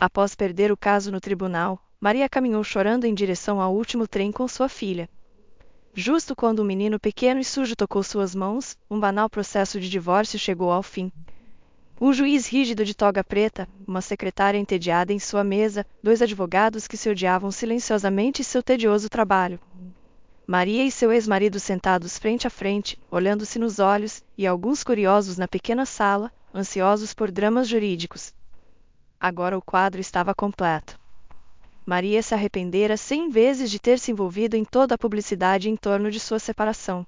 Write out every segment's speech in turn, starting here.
Após perder o caso no tribunal, Maria caminhou chorando em direção ao último trem com sua filha. Justo quando um menino pequeno e sujo tocou suas mãos, um banal processo de divórcio chegou ao fim. Um juiz rígido de toga preta, uma secretária entediada em sua mesa, dois advogados que se odiavam silenciosamente em seu tedioso trabalho. Maria e seu ex-marido sentados frente a frente, olhando-se nos olhos, e alguns curiosos na pequena sala, ansiosos por dramas jurídicos. Agora o quadro estava completo. Maria se arrependera 100 vezes de ter se envolvido em toda a publicidade em torno de sua separação.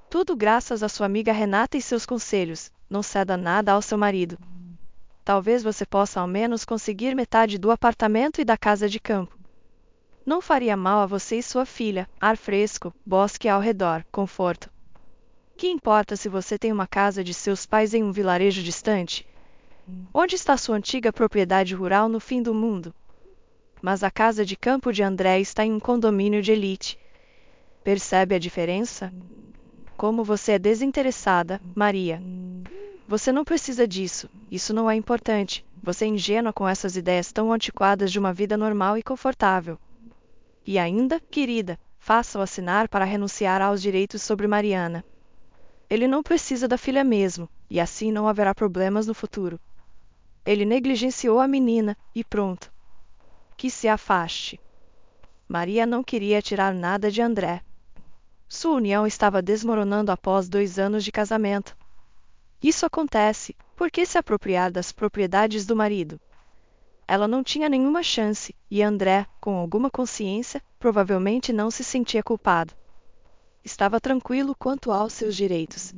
Tudo graças à sua amiga Renata e seus conselhos: não ceda nada ao seu marido. Talvez você possa ao menos conseguir metade do apartamento e da casa de campo. Não faria mal a você e sua filha, ar fresco, bosque ao redor, conforto. Que importa se você tem uma casa de seus pais em um vilarejo distante? Onde está sua antiga propriedade rural no fim do mundo? Mas a casa de campo de André está em um condomínio de elite. Percebe a diferença? Como você é desinteressada, Maria. Você não precisa disso, isso não é importante. Você é ingênua com essas ideias tão antiquadas de uma vida normal e confortável. E ainda, querida, faça-o assinar para renunciar aos direitos sobre Mariana. Ele não precisa da filha mesmo, e assim não haverá problemas no futuro. Ele negligenciou a menina, e pronto. Que se afaste. Maria não queria tirar nada de André. Sua união estava desmoronando após 2 anos de casamento. Isso acontece, por que se apropriar das propriedades do marido? Ela não tinha nenhuma chance, e André, com alguma consciência, provavelmente não se sentia culpado. Estava tranquilo quanto aos seus direitos.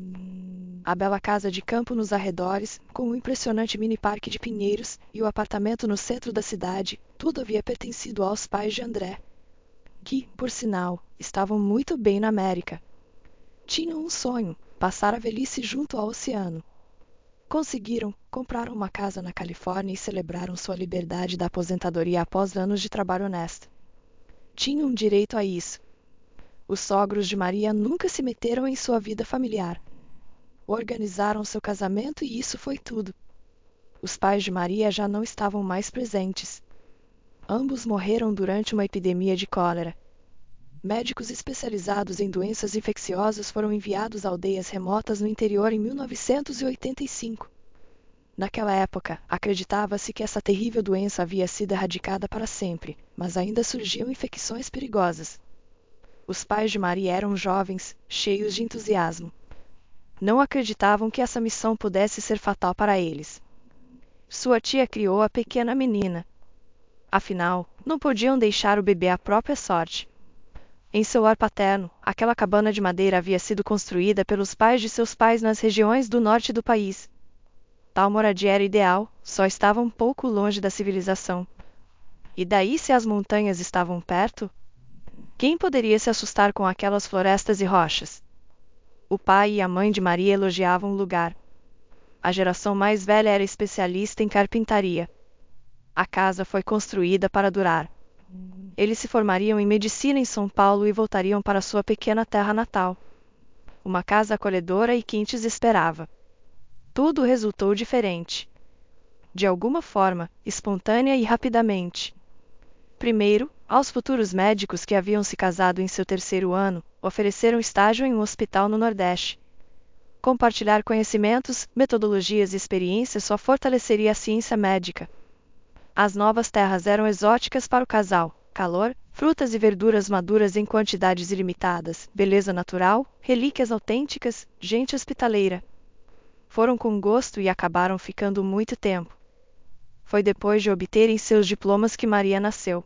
A bela casa de campo nos arredores, com um impressionante mini-parque de pinheiros, e o apartamento no centro da cidade, tudo havia pertencido aos pais de André, que, por sinal, estavam muito bem na América. Tinham um sonho: passar a velhice junto ao oceano. Conseguiram, compraram uma casa na Califórnia e celebraram sua liberdade da aposentadoria após anos de trabalho honesto. Tinham direito a isso. Os sogros de Maria nunca se meteram em sua vida familiar. Organizaram seu casamento e isso foi tudo. Os pais de Maria já não estavam mais presentes. Ambos morreram durante uma epidemia de cólera. Médicos especializados em doenças infecciosas foram enviados a aldeias remotas no interior em 1985. Naquela época, acreditava-se que essa terrível doença havia sido erradicada para sempre, mas ainda surgiam infecções perigosas. Os pais de Maria eram jovens, cheios de entusiasmo. Não acreditavam que essa missão pudesse ser fatal para eles. Sua tia criou a pequena menina. Afinal, não podiam deixar o bebê à própria sorte. Em seu lar paterno, aquela cabana de madeira havia sido construída pelos pais de seus pais nas regiões do norte do país. Tal moradia era ideal, só estava um pouco longe da civilização. E daí se as montanhas estavam perto? Quem poderia se assustar com aquelas florestas e rochas? O pai e a mãe de Maria elogiavam o lugar. A geração mais velha era especialista em carpintaria. A casa foi construída para durar. Eles se formariam em medicina em São Paulo e voltariam para sua pequena terra natal. Uma casa acolhedora e quente os esperava. Tudo resultou diferente. De alguma forma, espontânea e rapidamente. Primeiro, aos futuros médicos que haviam se casado em seu 3º ano, ofereceram estágio em um hospital no Nordeste. Compartilhar conhecimentos, metodologias e experiências só fortaleceria a ciência médica. As novas terras eram exóticas para o casal: calor, frutas e verduras maduras em quantidades ilimitadas, beleza natural, relíquias autênticas, gente hospitaleira. Foram com gosto e acabaram ficando muito tempo. Foi depois de obterem seus diplomas que Maria nasceu.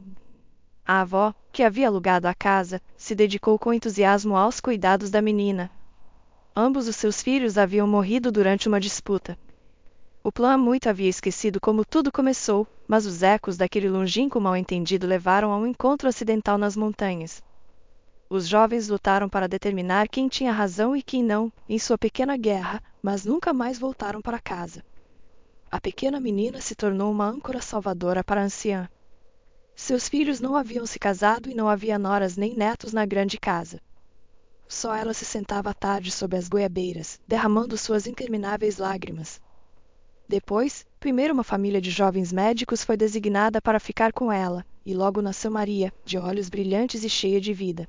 A avó, que havia alugado a casa, se dedicou com entusiasmo aos cuidados da menina. Ambos os seus filhos haviam morrido durante uma disputa. O Plan muito havia esquecido como tudo começou, mas os ecos daquele longínquo mal-entendido levaram a um encontro acidental nas montanhas. Os jovens lutaram para determinar quem tinha razão e quem não, em sua pequena guerra, mas nunca mais voltaram para casa. A pequena menina se tornou uma âncora salvadora para a anciã. Seus filhos não haviam se casado e não havia noras nem netos na grande casa. Só ela se sentava à tarde sob as goiabeiras, derramando suas intermináveis lágrimas. Depois, primeiro uma família de jovens médicos foi designada para ficar com ela, e logo nasceu Maria, de olhos brilhantes e cheia de vida.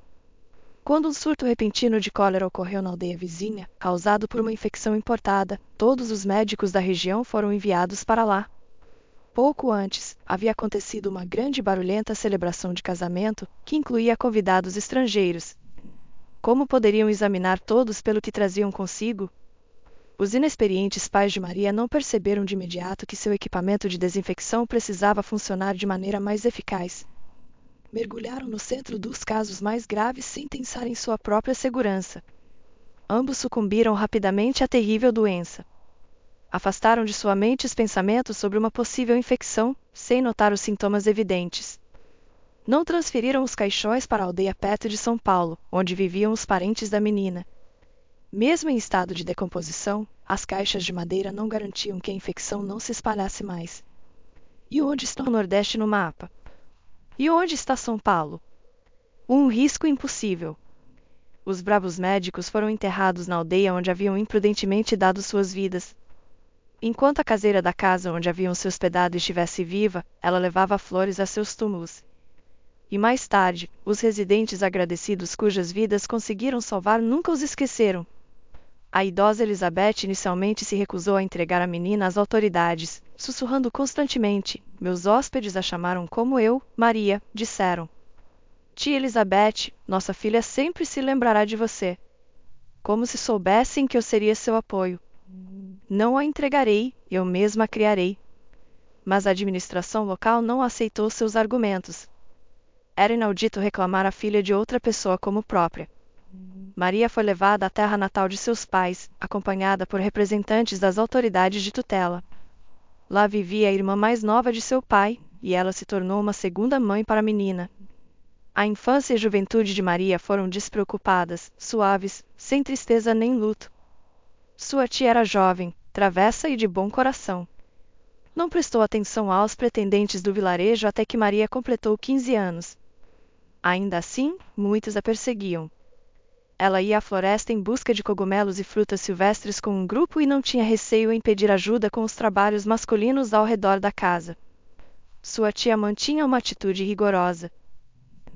Quando um surto repentino de cólera ocorreu na aldeia vizinha, causado por uma infecção importada, todos os médicos da região foram enviados para lá. Pouco antes, havia acontecido uma grande e barulhenta celebração de casamento, que incluía convidados estrangeiros. Como poderiam examinar todos pelo que traziam consigo? Os inexperientes pais de Maria não perceberam de imediato que seu equipamento de desinfecção precisava funcionar de maneira mais eficaz. Mergulharam no centro dos casos mais graves sem pensar em sua própria segurança. Ambos sucumbiram rapidamente à terrível doença. Afastaram de sua mente os pensamentos sobre uma possível infecção, sem notar os sintomas evidentes. Não transferiram os caixões para a aldeia perto de São Paulo, onde viviam os parentes da menina. Mesmo em estado de decomposição, as caixas de madeira não garantiam que a infecção não se espalhasse mais. E onde está o Nordeste no mapa? E onde está São Paulo? Um risco impossível. Os bravos médicos foram enterrados na aldeia onde haviam imprudentemente dado suas vidas. Enquanto a caseira da casa onde haviam se hospedado estivesse viva, ela levava flores a seus túmulos. E mais tarde, os residentes agradecidos cujas vidas conseguiram salvar nunca os esqueceram. A idosa Elizabeth inicialmente se recusou a entregar a menina às autoridades, sussurrando constantemente: "Meus hóspedes a chamaram como eu, Maria", disseram. "Tia Elizabeth, nossa filha sempre se lembrará de você." Como se soubessem que eu seria seu apoio. "Não a entregarei, eu mesma a criarei." Mas a administração local não aceitou seus argumentos. Era inaudito reclamar a filha de outra pessoa como própria. Maria foi levada à terra natal de seus pais, acompanhada por representantes das autoridades de tutela. Lá vivia a irmã mais nova de seu pai, e ela se tornou uma segunda mãe para a menina. A infância e a juventude de Maria foram despreocupadas, suaves, sem tristeza nem luto. Sua tia era jovem, travessa e de bom coração. Não prestou atenção aos pretendentes do vilarejo até que Maria completou 15 anos. Ainda assim, muitos a perseguiam. Ela ia à floresta em busca de cogumelos e frutas silvestres com um grupo e não tinha receio em pedir ajuda com os trabalhos masculinos ao redor da casa. Sua tia mantinha uma atitude rigorosa.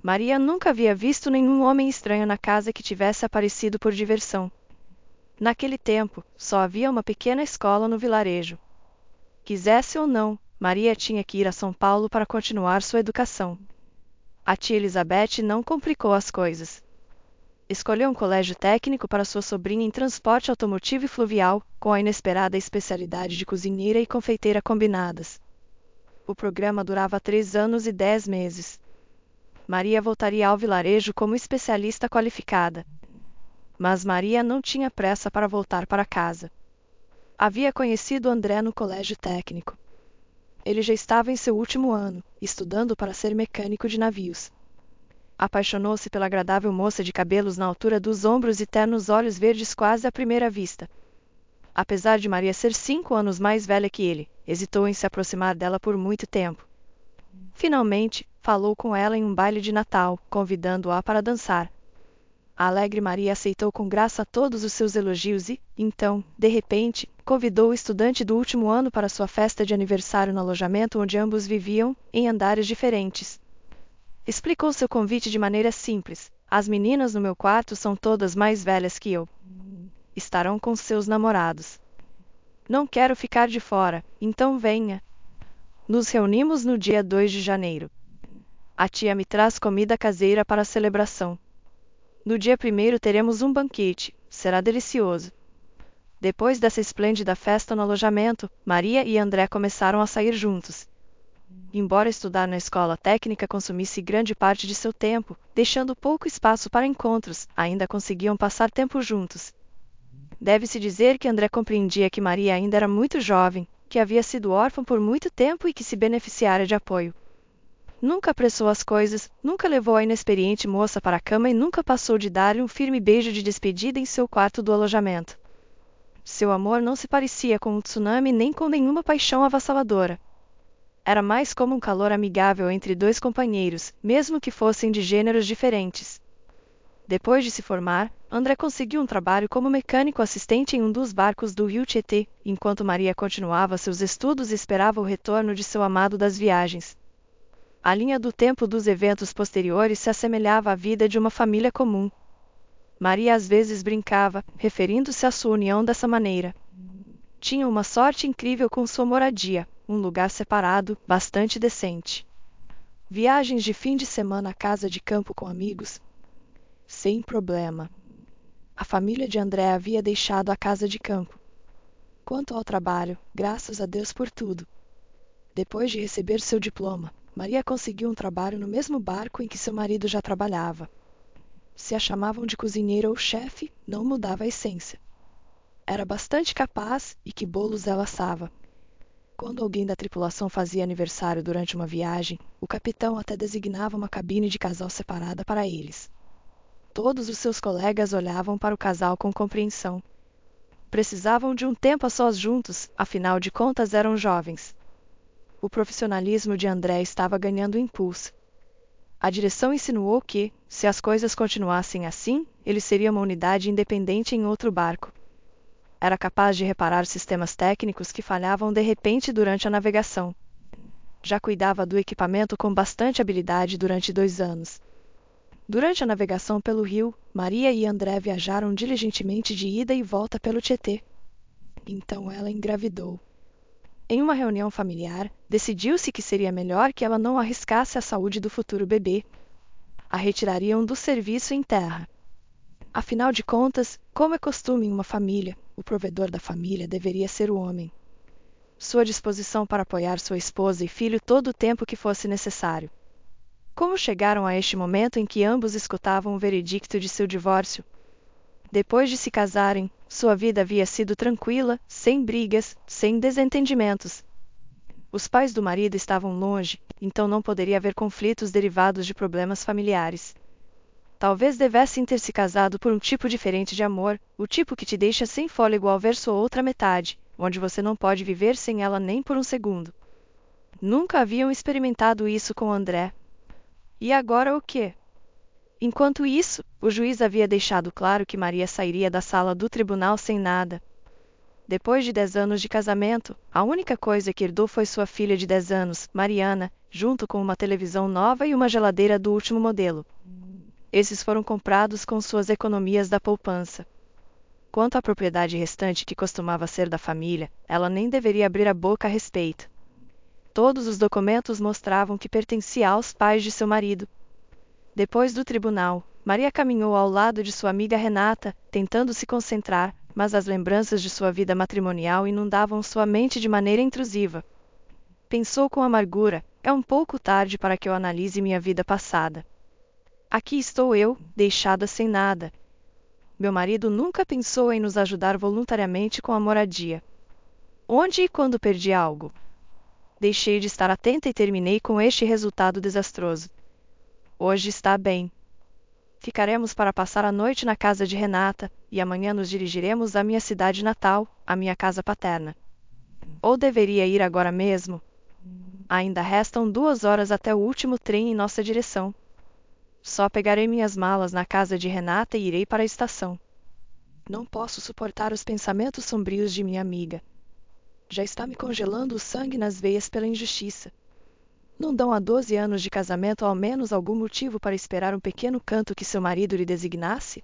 Maria nunca havia visto nenhum homem estranho na casa que tivesse aparecido por diversão. Naquele tempo, só havia uma pequena escola no vilarejo. Quisesse ou não, Maria tinha que ir a São Paulo para continuar sua educação. A tia Elizabeth não complicou as coisas. Escolheu um colégio técnico para sua sobrinha em transporte automotivo e fluvial, com a inesperada especialidade de cozinheira e confeiteira combinadas. O programa durava 3 anos e 10 meses. Maria voltaria ao vilarejo como especialista qualificada. Mas Maria não tinha pressa para voltar para casa. Havia conhecido André no colégio técnico. Ele já estava em seu último ano, estudando para ser mecânico de navios. Apaixonou-se pela agradável moça de cabelos na altura dos ombros e ternos olhos verdes quase à primeira vista. Apesar de Maria ser 5 anos mais velha que ele, hesitou em se aproximar dela por muito tempo. Finalmente, falou com ela em um baile de Natal, convidando-a para dançar. A alegre Maria aceitou com graça todos os seus elogios e, então, de repente, convidou o estudante do último ano para sua festa de aniversário no alojamento onde ambos viviam, em andares diferentes. Explicou seu convite de maneira simples: "As meninas no meu quarto são todas mais velhas que eu. Estarão com seus namorados. Não quero ficar de fora, então venha. Nos reunimos no dia 2 de janeiro. A tia me traz comida caseira para a celebração. No dia 1º teremos um banquete, será delicioso." Depois dessa esplêndida festa no alojamento, Maria e André começaram a sair juntos. Embora estudar na escola técnica consumisse grande parte de seu tempo, deixando pouco espaço para encontros, ainda conseguiam passar tempo juntos. Deve-se dizer que André compreendia que Maria ainda era muito jovem, que havia sido órfã por muito tempo e que se beneficiara de apoio. Nunca apressou as coisas, nunca levou a inexperiente moça para a cama e nunca passou de dar-lhe um firme beijo de despedida em seu quarto do alojamento. Seu amor não se parecia com um tsunami nem com nenhuma paixão avassaladora. Era mais como um calor amigável entre 2 companheiros, mesmo que fossem de gêneros diferentes. Depois de se formar, André conseguiu um trabalho como mecânico assistente em um dos barcos do rio Tietê, enquanto Maria continuava seus estudos e esperava o retorno de seu amado das viagens. A linha do tempo dos eventos posteriores se assemelhava à vida de uma família comum. Maria às vezes brincava, referindo-se à sua união dessa maneira. Tinha uma sorte incrível com sua moradia, um lugar separado, bastante decente. Viagens de fim de semana à casa de campo com amigos? Sem problema. A família de André havia deixado a casa de campo. Quanto ao trabalho, graças a Deus por tudo. Depois de receber seu diploma, Maria conseguiu um trabalho no mesmo barco em que seu marido já trabalhava. Se a chamavam de cozinheira ou chefe, não mudava a essência. Era bastante capaz e que bolos ela assava. Quando alguém da tripulação fazia aniversário durante uma viagem, o capitão até designava uma cabine de casal separada para eles. Todos os seus colegas olhavam para o casal com compreensão. Precisavam de um tempo a sós juntos, afinal de contas eram jovens. O profissionalismo de André estava ganhando impulso. A direção insinuou que, se as coisas continuassem assim, ele seria uma unidade independente em outro barco. Era capaz de reparar sistemas técnicos que falhavam de repente durante a navegação. Já cuidava do equipamento com bastante habilidade durante 2 anos. Durante a navegação pelo rio, Maria e André viajaram diligentemente de ida e volta pelo Tietê. Então ela engravidou. Em uma reunião familiar, decidiu-se que seria melhor que ela não arriscasse a saúde do futuro bebê. A retirariam do serviço em terra. Afinal de contas, como é costume em uma família, o provedor da família deveria ser o homem. Sua disposição para apoiar sua esposa e filho todo o tempo que fosse necessário. Como chegaram a este momento em que ambos escutavam o veredicto de seu divórcio? Depois de se casarem, sua vida havia sido tranquila, sem brigas, sem desentendimentos. Os pais do marido estavam longe, então não poderia haver conflitos derivados de problemas familiares. Talvez devessem ter se casado por um tipo diferente de amor, o tipo que te deixa sem fôlego ao ver sua outra metade, onde você não pode viver sem ela nem por um segundo. Nunca haviam experimentado isso com André. E agora o quê? Enquanto isso, o juiz havia deixado claro que Maria sairia da sala do tribunal sem nada. Depois de 10 anos de casamento, a única coisa que herdou foi sua filha de 10 anos, Mariana, junto com uma televisão nova e uma geladeira do último modelo. Esses foram comprados com suas economias da poupança. Quanto à propriedade restante que costumava ser da família, ela nem deveria abrir a boca a respeito. Todos os documentos mostravam que pertencia aos pais de seu marido. Depois do tribunal, Maria caminhou ao lado de sua amiga Renata, tentando se concentrar, mas as lembranças de sua vida matrimonial inundavam sua mente de maneira intrusiva. Pensou com amargura: é um pouco tarde para que eu analise minha vida passada. Aqui estou eu, deixada sem nada. Meu marido nunca pensou em nos ajudar voluntariamente com a moradia. Onde e quando perdi algo? Deixei de estar atenta e terminei com este resultado desastroso. Hoje está bem. Ficaremos para passar a noite na casa de Renata, e amanhã nos dirigiremos à minha cidade natal, à minha casa paterna. Ou deveria ir agora mesmo? Ainda restam 2 horas até o último trem em nossa direção. Só pegarei minhas malas na casa de Renata e irei para a estação. Não posso suportar os pensamentos sombrios de minha amiga. Já está me congelando o sangue nas veias pela injustiça. Não dão a 12 anos de casamento ao menos algum motivo para esperar um pequeno canto que seu marido lhe designasse?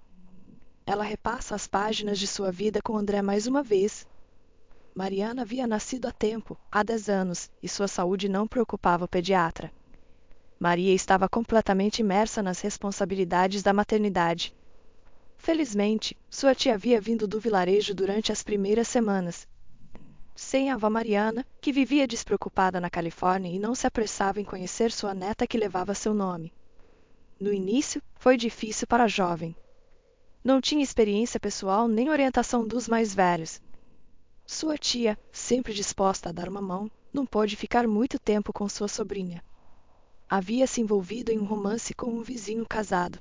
Ela repassa as páginas de sua vida com André mais uma vez. Mariana havia nascido a tempo, há 10 anos, e sua saúde não preocupava o pediatra. Maria estava completamente imersa nas responsabilidades da maternidade. Felizmente, sua tia havia vindo do vilarejo durante as primeiras semanas. Sem a avó Mariana, que vivia despreocupada na Califórnia e não se apressava em conhecer sua neta que levava seu nome. No início, foi difícil para a jovem. Não tinha experiência pessoal nem orientação dos mais velhos. Sua tia, sempre disposta a dar uma mão, não pôde ficar muito tempo com sua sobrinha. Havia se envolvido em um romance com um vizinho casado.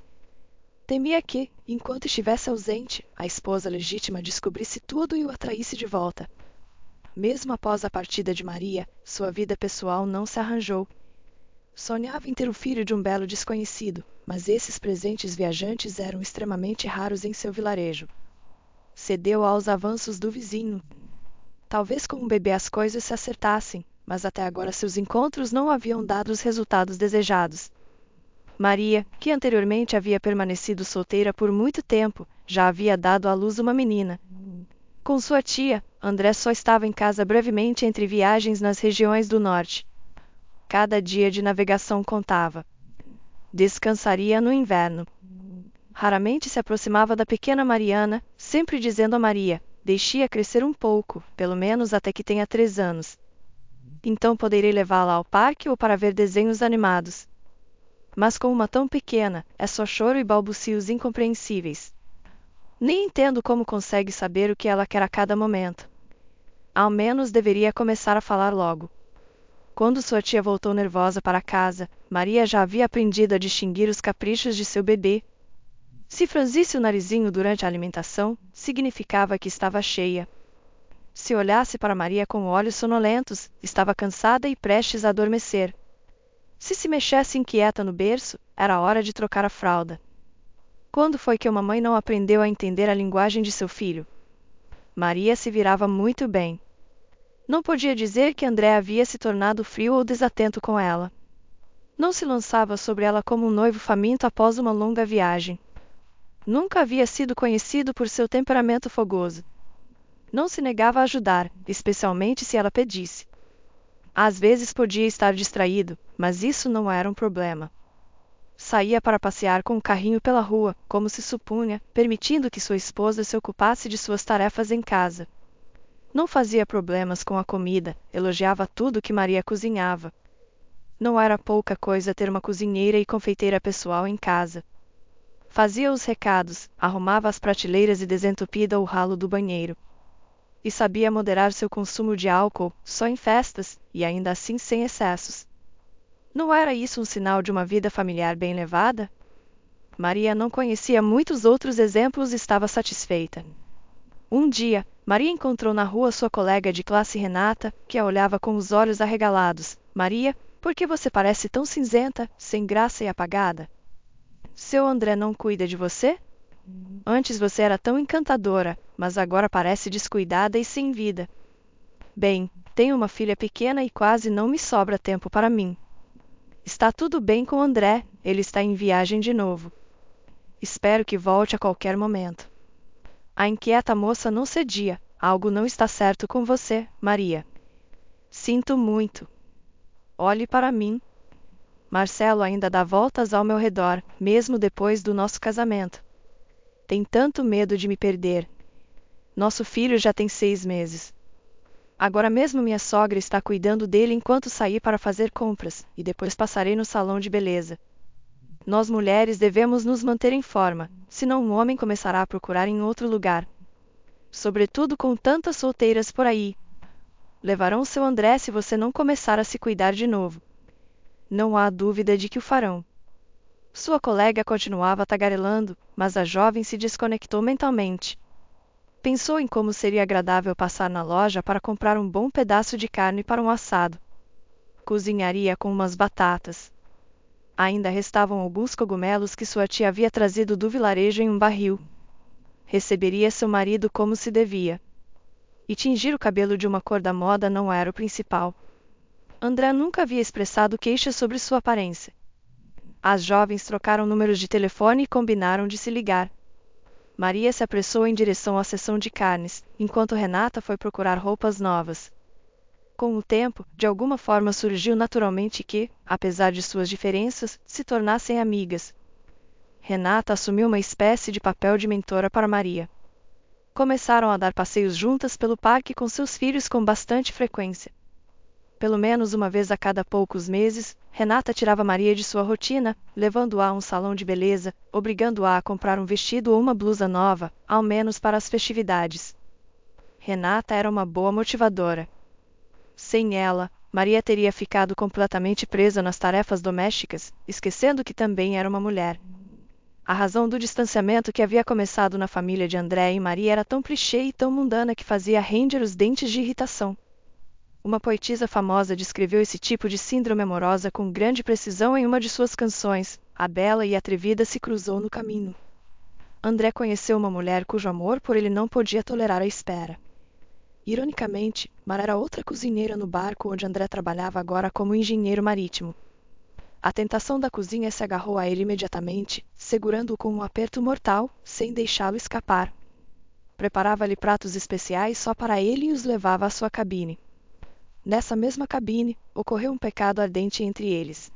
Temia que, enquanto estivesse ausente, a esposa legítima descobrisse tudo e o atraísse de volta. Mesmo após a partida de Maria, sua vida pessoal não se arranjou. Sonhava em ter o filho de um belo desconhecido, mas esses presentes viajantes eram extremamente raros em seu vilarejo. Cedeu aos avanços do vizinho. Talvez com um bebê as coisas se acertassem, mas até agora seus encontros não haviam dado os resultados desejados. Maria, que anteriormente havia permanecido solteira por muito tempo, já havia dado à luz uma menina. Com sua tia, André só estava em casa brevemente entre viagens nas regiões do norte. Cada dia de navegação contava. Descansaria no inverno. Raramente se aproximava da pequena Mariana, sempre dizendo a Maria: deixe-a crescer um pouco, pelo menos até que tenha 3 anos. Então poderei levá-la ao parque ou para ver desenhos animados. Mas com uma tão pequena, é só choro e balbucios incompreensíveis. Nem entendo como consegue saber o que ela quer a cada momento. Ao menos deveria começar a falar logo. Quando sua tia voltou nervosa para casa, Maria já havia aprendido a distinguir os caprichos de seu bebê. Se franzisse o narizinho durante a alimentação, significava que estava cheia. Se olhasse para Maria com olhos sonolentos, estava cansada e prestes a adormecer. Se mexesse inquieta no berço, era hora de trocar a fralda. Quando foi que uma mãe não aprendeu a entender a linguagem de seu filho? Maria se virava muito bem. Não podia dizer que André havia se tornado frio ou desatento com ela. Não se lançava sobre ela como um noivo faminto após uma longa viagem. Nunca havia sido conhecido por seu temperamento fogoso. Não se negava a ajudar, especialmente se ela pedisse. Às vezes podia estar distraído, mas isso não era um problema. Saía para passear com o carrinho pela rua, como se supunha, permitindo que sua esposa se ocupasse de suas tarefas em casa. Não fazia problemas com a comida, elogiava tudo que Maria cozinhava. Não era pouca coisa ter uma cozinheira e confeiteira pessoal em casa. Fazia os recados, arrumava as prateleiras e desentupida o ralo do banheiro. E sabia moderar seu consumo de álcool, só em festas, e ainda assim sem excessos. Não era isso um sinal de uma vida familiar bem levada? Maria não conhecia muitos outros exemplos e estava satisfeita. Um dia, Maria encontrou na rua sua colega de classe Renata, que a olhava com os olhos arregalados. Maria, por que você parece tão cinzenta, sem graça e apagada? Seu André não cuida de você? Antes você era tão encantadora, mas agora parece descuidada e sem vida. Bem, tenho uma filha pequena e quase não me sobra tempo para mim. Está tudo bem com André, ele está em viagem de novo. Espero que volte a qualquer momento. A inquieta moça não cedia. Algo não está certo com você, Maria. Sinto muito. Olhe para mim. Marcelo ainda dá voltas ao meu redor, mesmo depois do nosso casamento. Tem tanto medo de me perder. Nosso filho já tem 6 meses. Agora mesmo minha sogra está cuidando dele enquanto saí para fazer compras, e depois passarei no salão de beleza. Nós mulheres devemos nos manter em forma, senão um homem começará a procurar em outro lugar. Sobretudo com tantas solteiras por aí. Levarão seu André se você não começar a se cuidar de novo. Não há dúvida de que o farão. Sua colega continuava tagarelando, mas a jovem se desconectou mentalmente. Pensou em como seria agradável passar na loja para comprar um bom pedaço de carne para um assado. Cozinharia com umas batatas. Ainda restavam alguns cogumelos que sua tia havia trazido do vilarejo em um barril. Receberia seu marido como se devia. E tingir o cabelo de uma cor da moda não era o principal. André nunca havia expressado queixas sobre sua aparência. As jovens trocaram números de telefone e combinaram de se ligar. Maria se apressou em direção à seção de carnes, enquanto Renata foi procurar roupas novas. Com o tempo, de alguma forma surgiu naturalmente que, apesar de suas diferenças, se tornassem amigas. Renata assumiu uma espécie de papel de mentora para Maria. Começaram a dar passeios juntas pelo parque com seus filhos com bastante frequência. Pelo menos uma vez a cada poucos meses, Renata tirava Maria de sua rotina, levando-a a um salão de beleza, obrigando-a a comprar um vestido ou uma blusa nova, ao menos para as festividades. Renata era uma boa motivadora. Sem ela, Maria teria ficado completamente presa nas tarefas domésticas, esquecendo que também era uma mulher. A razão do distanciamento que havia começado na família de André e Maria era tão clichê e tão mundana que fazia ranger os dentes de irritação. Uma poetisa famosa descreveu esse tipo de síndrome amorosa com grande precisão em uma de suas canções: A bela e atrevida se cruzou no caminho. André conheceu uma mulher cujo amor por ele não podia tolerar a espera. Ironicamente, Mara era outra cozinheira no barco onde André trabalhava agora como engenheiro marítimo. A tentação da cozinha se agarrou a ele imediatamente, segurando-o com um aperto mortal, sem deixá-lo escapar. Preparava-lhe pratos especiais só para ele e os levava à sua cabine. Nessa mesma cabine, ocorreu um pecado ardente entre eles.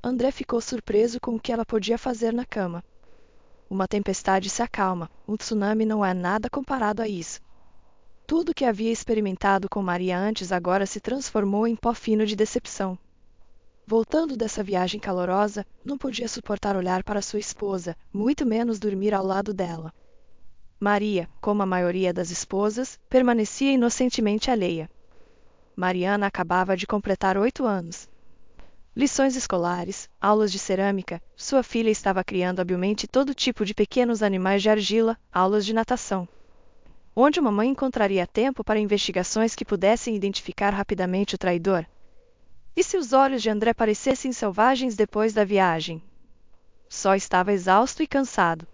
André ficou surpreso com o que ela podia fazer na cama. Uma tempestade se acalma, um tsunami não é nada comparado a isso. Tudo o que havia experimentado com Maria antes agora se transformou em pó fino de decepção. Voltando dessa viagem calorosa, não podia suportar olhar para sua esposa, muito menos dormir ao lado dela. Maria, como a maioria das esposas, permanecia inocentemente alheia. Mariana acabava de completar 8 anos. Lições escolares, aulas de cerâmica, sua filha estava criando habilmente todo tipo de pequenos animais de argila, aulas de natação. Onde uma mãe encontraria tempo para investigações que pudessem identificar rapidamente o traidor? E se os olhos de André parecessem selvagens depois da viagem? Só estava exausto e cansado.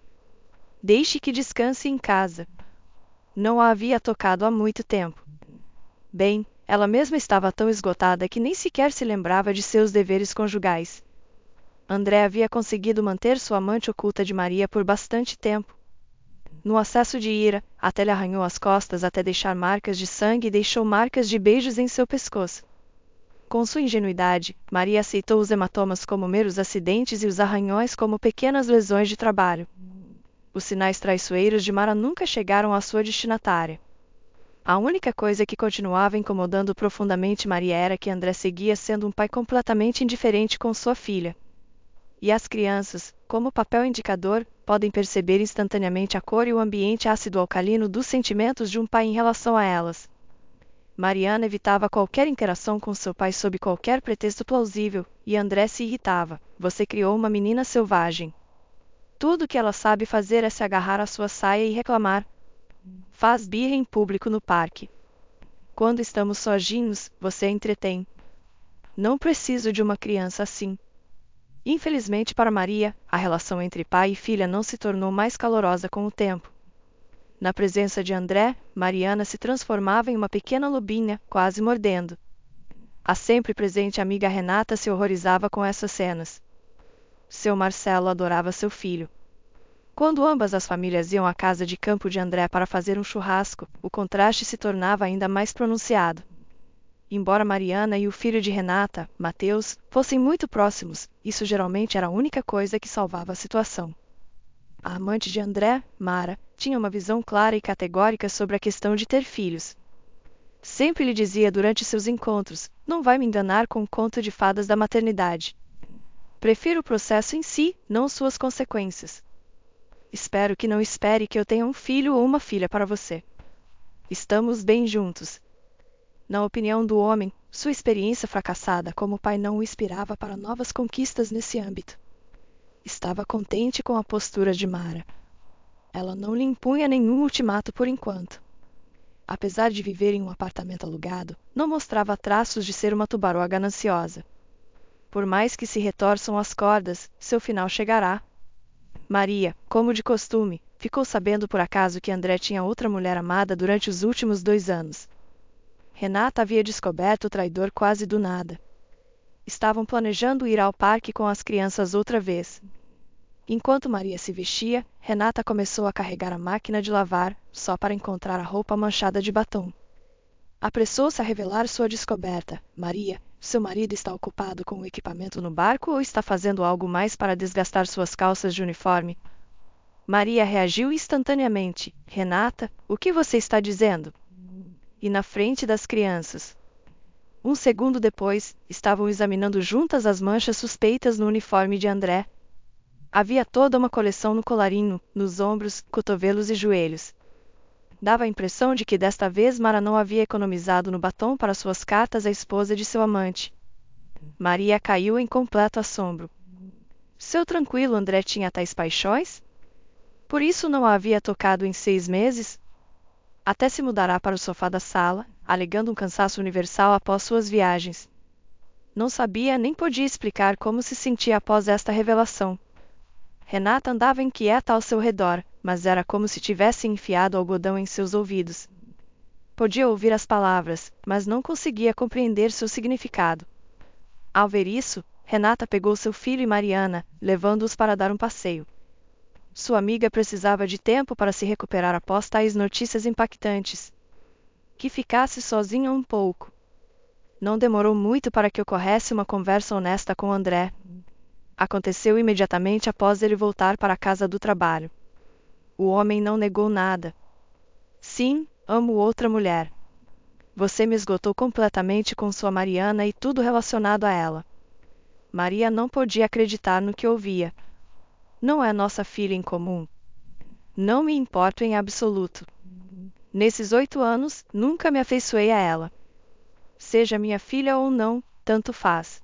Deixe que descanse em casa. Não a havia tocado há muito tempo. Bem, ela mesma estava tão esgotada que nem sequer se lembrava de seus deveres conjugais. André havia conseguido manter sua amante oculta de Maria por bastante tempo. No acesso de ira, até lhe arranhou as costas até deixar marcas de sangue e deixou marcas de beijos em seu pescoço. Com sua ingenuidade, Maria aceitou os hematomas como meros acidentes e os arranhões como pequenas lesões de trabalho. Os sinais traiçoeiros de Mara nunca chegaram à sua destinatária. A única coisa que continuava incomodando profundamente Maria era que André seguia sendo um pai completamente indiferente com sua filha. E as crianças, como papel indicador, podem perceber instantaneamente a cor e o ambiente ácido-alcalino dos sentimentos de um pai em relação a elas. Mariana evitava qualquer interação com seu pai sob qualquer pretexto plausível, e André se irritava. Você criou uma menina selvagem. Tudo o que ela sabe fazer é se agarrar à sua saia e reclamar. Faz birra em público no parque. Quando estamos sozinhos, você a entretém. Não preciso de uma criança assim. Infelizmente para Maria, a relação entre pai e filha não se tornou mais calorosa com o tempo. Na presença de André, Mariana se transformava em uma pequena lobinha, quase mordendo. A sempre presente amiga Renata se horrorizava com essas cenas. Seu Marcelo adorava seu filho. Quando ambas as famílias iam à casa de campo de André para fazer um churrasco, o contraste se tornava ainda mais pronunciado. Embora Mariana e o filho de Renata, Mateus, fossem muito próximos, isso geralmente era a única coisa que salvava a situação. A amante de André, Mara, tinha uma visão clara e categórica sobre a questão de ter filhos. Sempre lhe dizia durante seus encontros: não vai me enganar com o conto de fadas da maternidade. Prefiro o processo em si, não suas consequências. Espero que não espere que eu tenha um filho ou uma filha para você. Estamos bem juntos. Na opinião do homem, sua experiência fracassada como pai não o inspirava para novas conquistas nesse âmbito. Estava contente com a postura de Mara. Ela não lhe impunha nenhum ultimato por enquanto. Apesar de viver em um apartamento alugado, não mostrava traços de ser uma tubaroa gananciosa. Por mais que se retorçam as cordas, seu final chegará. Maria, como de costume, ficou sabendo por acaso que André tinha outra mulher amada durante os últimos 2 anos. Renata havia descoberto o traidor quase do nada. Estavam planejando ir ao parque com as crianças outra vez. Enquanto Maria se vestia, Renata começou a carregar a máquina de lavar, só para encontrar a roupa manchada de batom. Apressou-se a revelar sua descoberta. Maria, seu marido está ocupado com o equipamento no barco ou está fazendo algo mais para desgastar suas calças de uniforme? Maria reagiu instantaneamente. Renata, o que você está dizendo? E na frente das crianças. Um segundo depois, estavam examinando juntas as manchas suspeitas no uniforme de André. Havia toda uma coleção no colarinho, nos ombros, cotovelos e joelhos. Dava a impressão de que desta vez Mara não havia economizado no batom para suas cartas à esposa de seu amante. Maria caiu em completo assombro. Seu tranquilo André tinha tais paixões? Por isso não a havia tocado em 6 meses? Até se mudará para o sofá da sala, alegando um cansaço universal após suas viagens. Não sabia nem podia explicar como se sentia após esta revelação. Renata andava inquieta ao seu redor, mas era como se tivesse enfiado algodão em seus ouvidos. Podia ouvir as palavras, mas não conseguia compreender seu significado. Ao ver isso, Renata pegou seu filho e Mariana, levando-os para dar um passeio. Sua amiga precisava de tempo para se recuperar após tais notícias impactantes. Que ficasse sozinha um pouco. Não demorou muito para que ocorresse uma conversa honesta com André. Aconteceu imediatamente após ele voltar para a casa do trabalho. O homem não negou nada. Sim, amo outra mulher. Você me esgotou completamente com sua Mariana e tudo relacionado a ela. Maria não podia acreditar no que ouvia. Não é nossa filha em comum. Não me importo em absoluto. Nesses 8 anos, nunca me afeiçoei a ela. Seja minha filha ou não, tanto faz.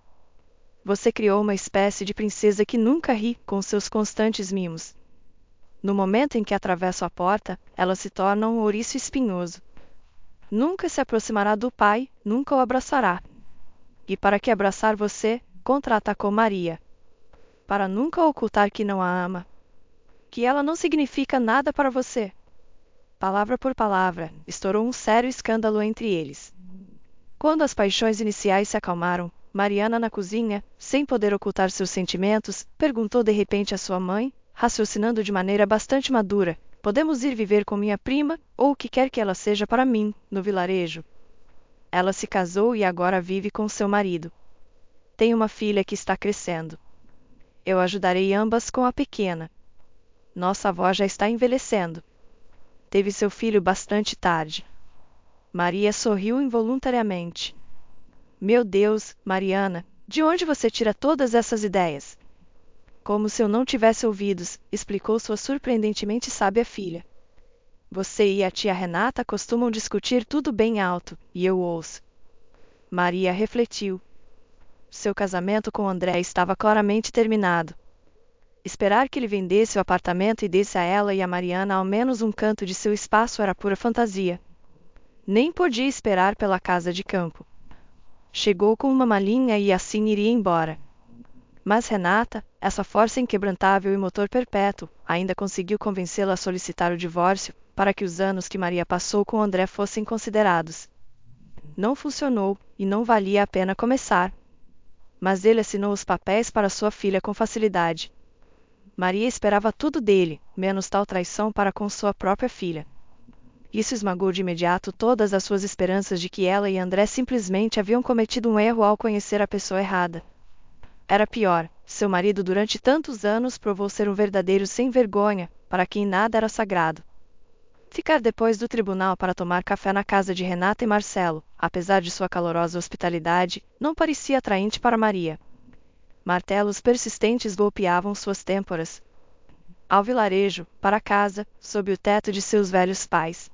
Você criou uma espécie de princesa que nunca ri com seus constantes mimos. No momento em que atravesso a porta, ela se torna um ouriço espinhoso. Nunca se aproximará do pai, nunca o abraçará. E para que abraçar você, contra-atacou Maria. Para nunca ocultar que não a ama. Que ela não significa nada para você. Palavra por palavra, estourou um sério escândalo entre eles. Quando as paixões iniciais se acalmaram, Mariana na cozinha, sem poder ocultar seus sentimentos, perguntou de repente à sua mãe, raciocinando de maneira bastante madura: podemos ir viver com minha prima, ou o que quer que ela seja para mim, no vilarejo? Ela se casou e agora vive com seu marido. Tem uma filha que está crescendo. Eu ajudarei ambas com a pequena. Nossa avó já está envelhecendo. Teve seu filho bastante tarde. Maria sorriu involuntariamente. Meu Deus, Mariana, de onde você tira todas essas ideias? Como se eu não tivesse ouvidos, explicou sua surpreendentemente sábia filha. Você e a tia Renata costumam discutir tudo bem alto, e eu ouço. Maria refletiu. Seu casamento com André estava claramente terminado. Esperar que ele vendesse o apartamento e desse a ela e a Mariana ao menos um canto de seu espaço era pura fantasia. Nem podia esperar pela casa de campo. Chegou com uma malinha e assim iria embora. Mas Renata, essa força inquebrantável e motor perpétuo, ainda conseguiu convencê-la a solicitar o divórcio, para que os anos que Maria passou com André fossem considerados. Não funcionou, e não valia a pena começar. Mas ele assinou os papéis para sua filha com facilidade. Maria esperava tudo dele, menos tal traição para com sua própria filha. Isso esmagou de imediato todas as suas esperanças de que ela e André simplesmente haviam cometido um erro ao conhecer a pessoa errada. Era pior, seu marido durante tantos anos provou ser um verdadeiro sem-vergonha, para quem nada era sagrado. Ficar depois do tribunal para tomar café na casa de Renata e Marcelo, apesar de sua calorosa hospitalidade, não parecia atraente para Maria. Martelos persistentes golpeavam suas têmporas. Ao vilarejo, para casa, sob o teto de seus velhos pais.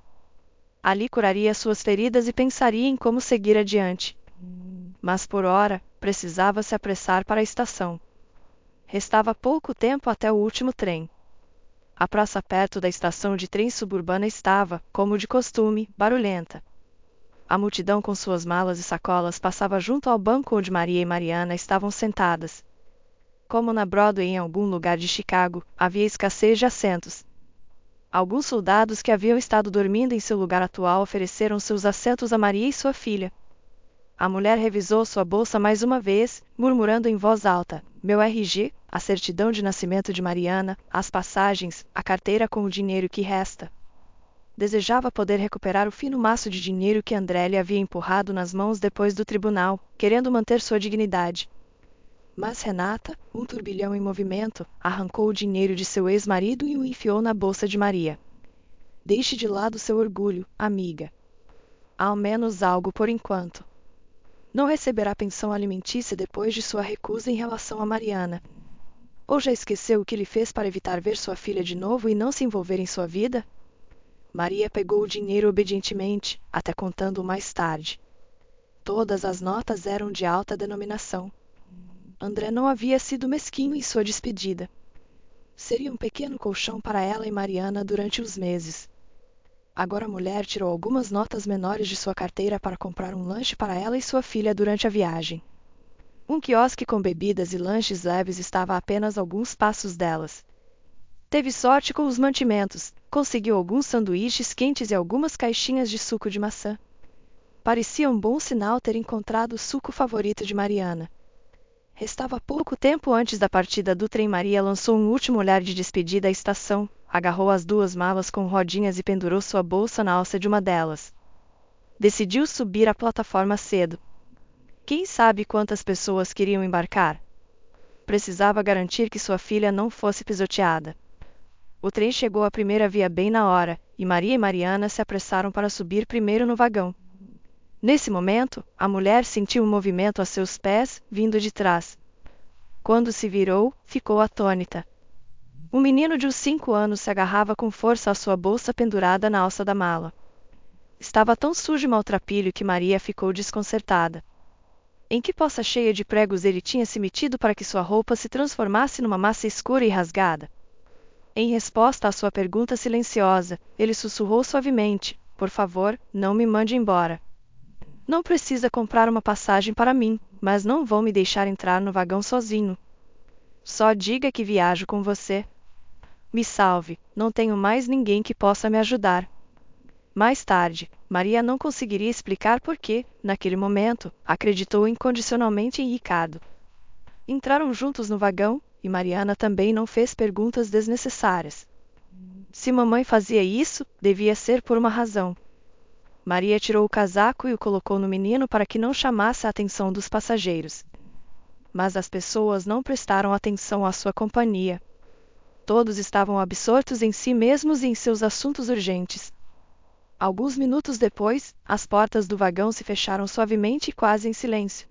Ali curaria suas feridas e pensaria em como seguir adiante. Mas por ora, precisava se apressar para a estação. Restava pouco tempo até o último trem. A praça perto da estação de trem suburbana estava, como de costume, barulhenta. A multidão com suas malas e sacolas passava junto ao banco onde Maria e Mariana estavam sentadas. Como na Broadway em algum lugar de Chicago, havia escassez de assentos. Alguns soldados que haviam estado dormindo em seu lugar atual ofereceram seus assentos a Maria e sua filha. A mulher revisou sua bolsa mais uma vez, murmurando em voz alta: meu RG, a certidão de nascimento de Mariana, as passagens, a carteira com o dinheiro que resta. Desejava poder recuperar o fino maço de dinheiro que André lhe havia empurrado nas mãos depois do tribunal, querendo manter sua dignidade. Mas Renata, um turbilhão em movimento, arrancou o dinheiro de seu ex-marido e o enfiou na bolsa de Maria. Deixe de lado seu orgulho, amiga. Ao menos algo por enquanto. Não receberá pensão alimentícia depois de sua recusa em relação a Mariana. Ou já esqueceu o que ele fez para evitar ver sua filha de novo e não se envolver em sua vida? Maria pegou o dinheiro obedientemente, até contando mais tarde. Todas as notas eram de alta denominação. André não havia sido mesquinho em sua despedida. Seria um pequeno colchão para ela e Mariana durante os meses. Agora a mulher tirou algumas notas menores de sua carteira para comprar um lanche para ela e sua filha durante a viagem. Um quiosque com bebidas e lanches leves estava a apenas alguns passos delas. Teve sorte com os mantimentos, conseguiu alguns sanduíches quentes e algumas caixinhas de suco de maçã. Parecia um bom sinal ter encontrado o suco favorito de Mariana. Restava pouco tempo antes da partida do trem. Maria lançou um último olhar de despedida à estação, agarrou as duas malas com rodinhas e pendurou sua bolsa na alça de uma delas. Decidiu subir a plataforma cedo. Quem sabe quantas pessoas queriam embarcar? Precisava garantir que sua filha não fosse pisoteada. O trem chegou à primeira via bem na hora, e Maria e Mariana se apressaram para subir primeiro no vagão. Nesse momento, a mulher sentiu um movimento a seus pés, vindo de trás. Quando se virou, ficou atônita. Um menino de uns 5 anos se agarrava com força à sua bolsa pendurada na alça da mala. Estava tão sujo e maltrapilho que Maria ficou desconcertada. Em que poça cheia de pregos ele tinha se metido para que sua roupa se transformasse numa massa escura e rasgada? Em resposta à sua pergunta silenciosa, ele sussurrou suavemente: "Por favor, não me mande embora. Não precisa comprar uma passagem para mim, mas não vou me deixar entrar no vagão sozinho. Só diga que viajo com você. Me salve, não tenho mais ninguém que possa me ajudar." Mais tarde, Maria não conseguiria explicar por que, naquele momento, acreditou incondicionalmente em Ricardo. Entraram juntos no vagão, e Mariana também não fez perguntas desnecessárias. Se mamãe fazia isso, devia ser por uma razão. Maria tirou o casaco e o colocou no menino para que não chamasse a atenção dos passageiros. Mas as pessoas não prestaram atenção à sua companhia. Todos estavam absortos em si mesmos e em seus assuntos urgentes. Alguns minutos depois, as portas do vagão se fecharam suavemente e quase em silêncio.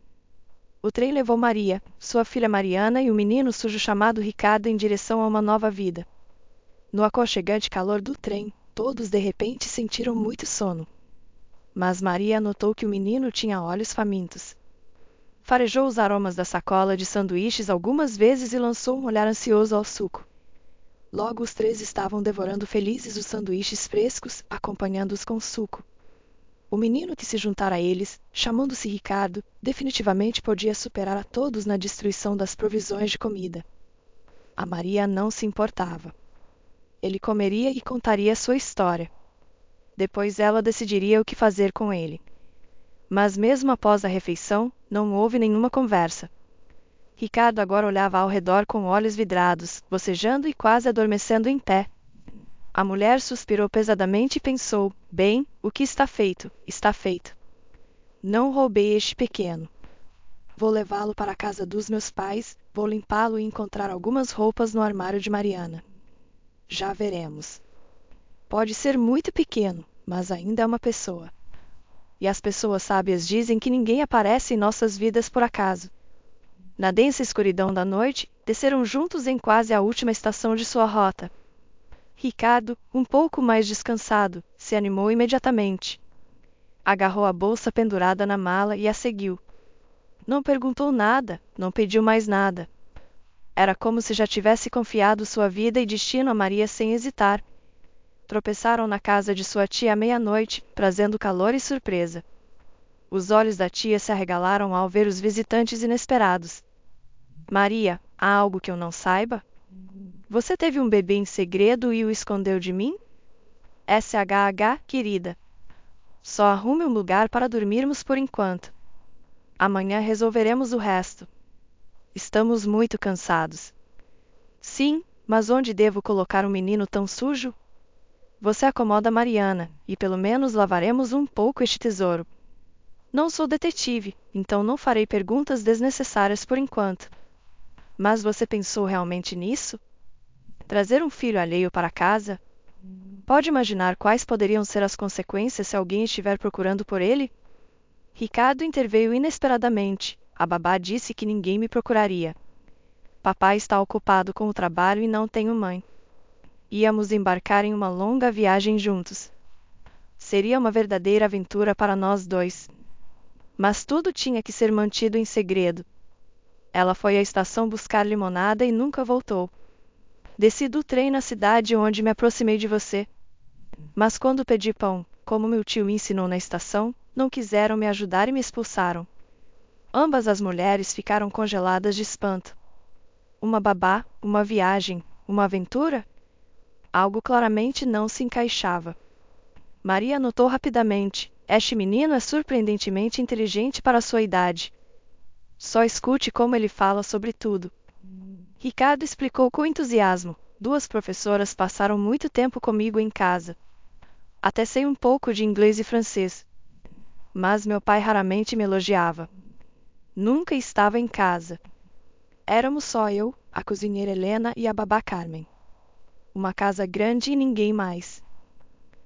O trem levou Maria, sua filha Mariana e o menino sujo chamado Ricardo em direção a uma nova vida. No aconchegante calor do trem, todos de repente sentiram muito sono. Mas Maria notou que o menino tinha olhos famintos. Farejou os aromas da sacola de sanduíches algumas vezes e lançou um olhar ansioso ao suco. Logo os três estavam devorando felizes os sanduíches frescos, acompanhando-os com suco. O menino que se juntara a eles, chamando-se Ricardo, definitivamente podia superar a todos na destruição das provisões de comida. A Maria não se importava. Ele comeria e contaria sua história. Depois ela decidiria o que fazer com ele. Mas mesmo após a refeição, não houve nenhuma conversa. Ricardo agora olhava ao redor com olhos vidrados, bocejando e quase adormecendo em pé. A mulher suspirou pesadamente e pensou: bem, o que está feito, está feito. Não roubei este pequeno. Vou levá-lo para a casa dos meus pais, vou limpá-lo e encontrar algumas roupas no armário de Mariana. Já veremos. Pode ser muito pequeno, mas ainda é uma pessoa. E as pessoas sábias dizem que ninguém aparece em nossas vidas por acaso. Na densa escuridão da noite, desceram juntos em quase a última estação de sua rota. Ricardo, um pouco mais descansado, se animou imediatamente. Agarrou a bolsa pendurada na mala e a seguiu. Não perguntou nada, não pediu mais nada. Era como se já tivesse confiado sua vida e destino a Maria sem hesitar. Tropeçaram na casa de sua tia à meia-noite, trazendo calor e surpresa. Os olhos da tia se arregalaram ao ver os visitantes inesperados. Maria, há algo que eu não saiba? Você teve um bebê em segredo e o escondeu de mim? SHH, querida. Só arrume um lugar para dormirmos por enquanto. Amanhã resolveremos o resto. Estamos muito cansados. Sim, mas onde devo colocar um menino tão sujo? Você acomoda Mariana, e pelo menos lavaremos um pouco este tesouro. Não sou detetive, então não farei perguntas desnecessárias por enquanto. Mas você pensou realmente nisso? Trazer um filho alheio para casa? Pode imaginar quais poderiam ser as consequências se alguém estiver procurando por ele? Ricardo interveio inesperadamente. A babá disse que ninguém me procuraria. Papai está ocupado com o trabalho e não tenho mãe. Íamos embarcar em uma longa viagem juntos. Seria uma verdadeira aventura para nós dois. Mas tudo tinha que ser mantido em segredo. Ela foi à estação buscar limonada e nunca voltou. Desci do trem na cidade onde me aproximei de você. Mas quando pedi pão, como meu tio me ensinou na estação, não quiseram me ajudar e me expulsaram. Ambas as mulheres ficaram congeladas de espanto. Uma babá, uma viagem, uma aventura? Algo claramente não se encaixava. Maria notou rapidamente: este menino é surpreendentemente inteligente para sua idade. Só escute como ele fala sobre tudo. Ricardo explicou com entusiasmo: 2 professoras passaram muito tempo comigo em casa. Até sei um pouco de inglês e francês. Mas meu pai raramente me elogiava. Nunca estava em casa. Éramos só eu, a cozinheira Helena e a babá Carmen. Uma casa grande e ninguém mais.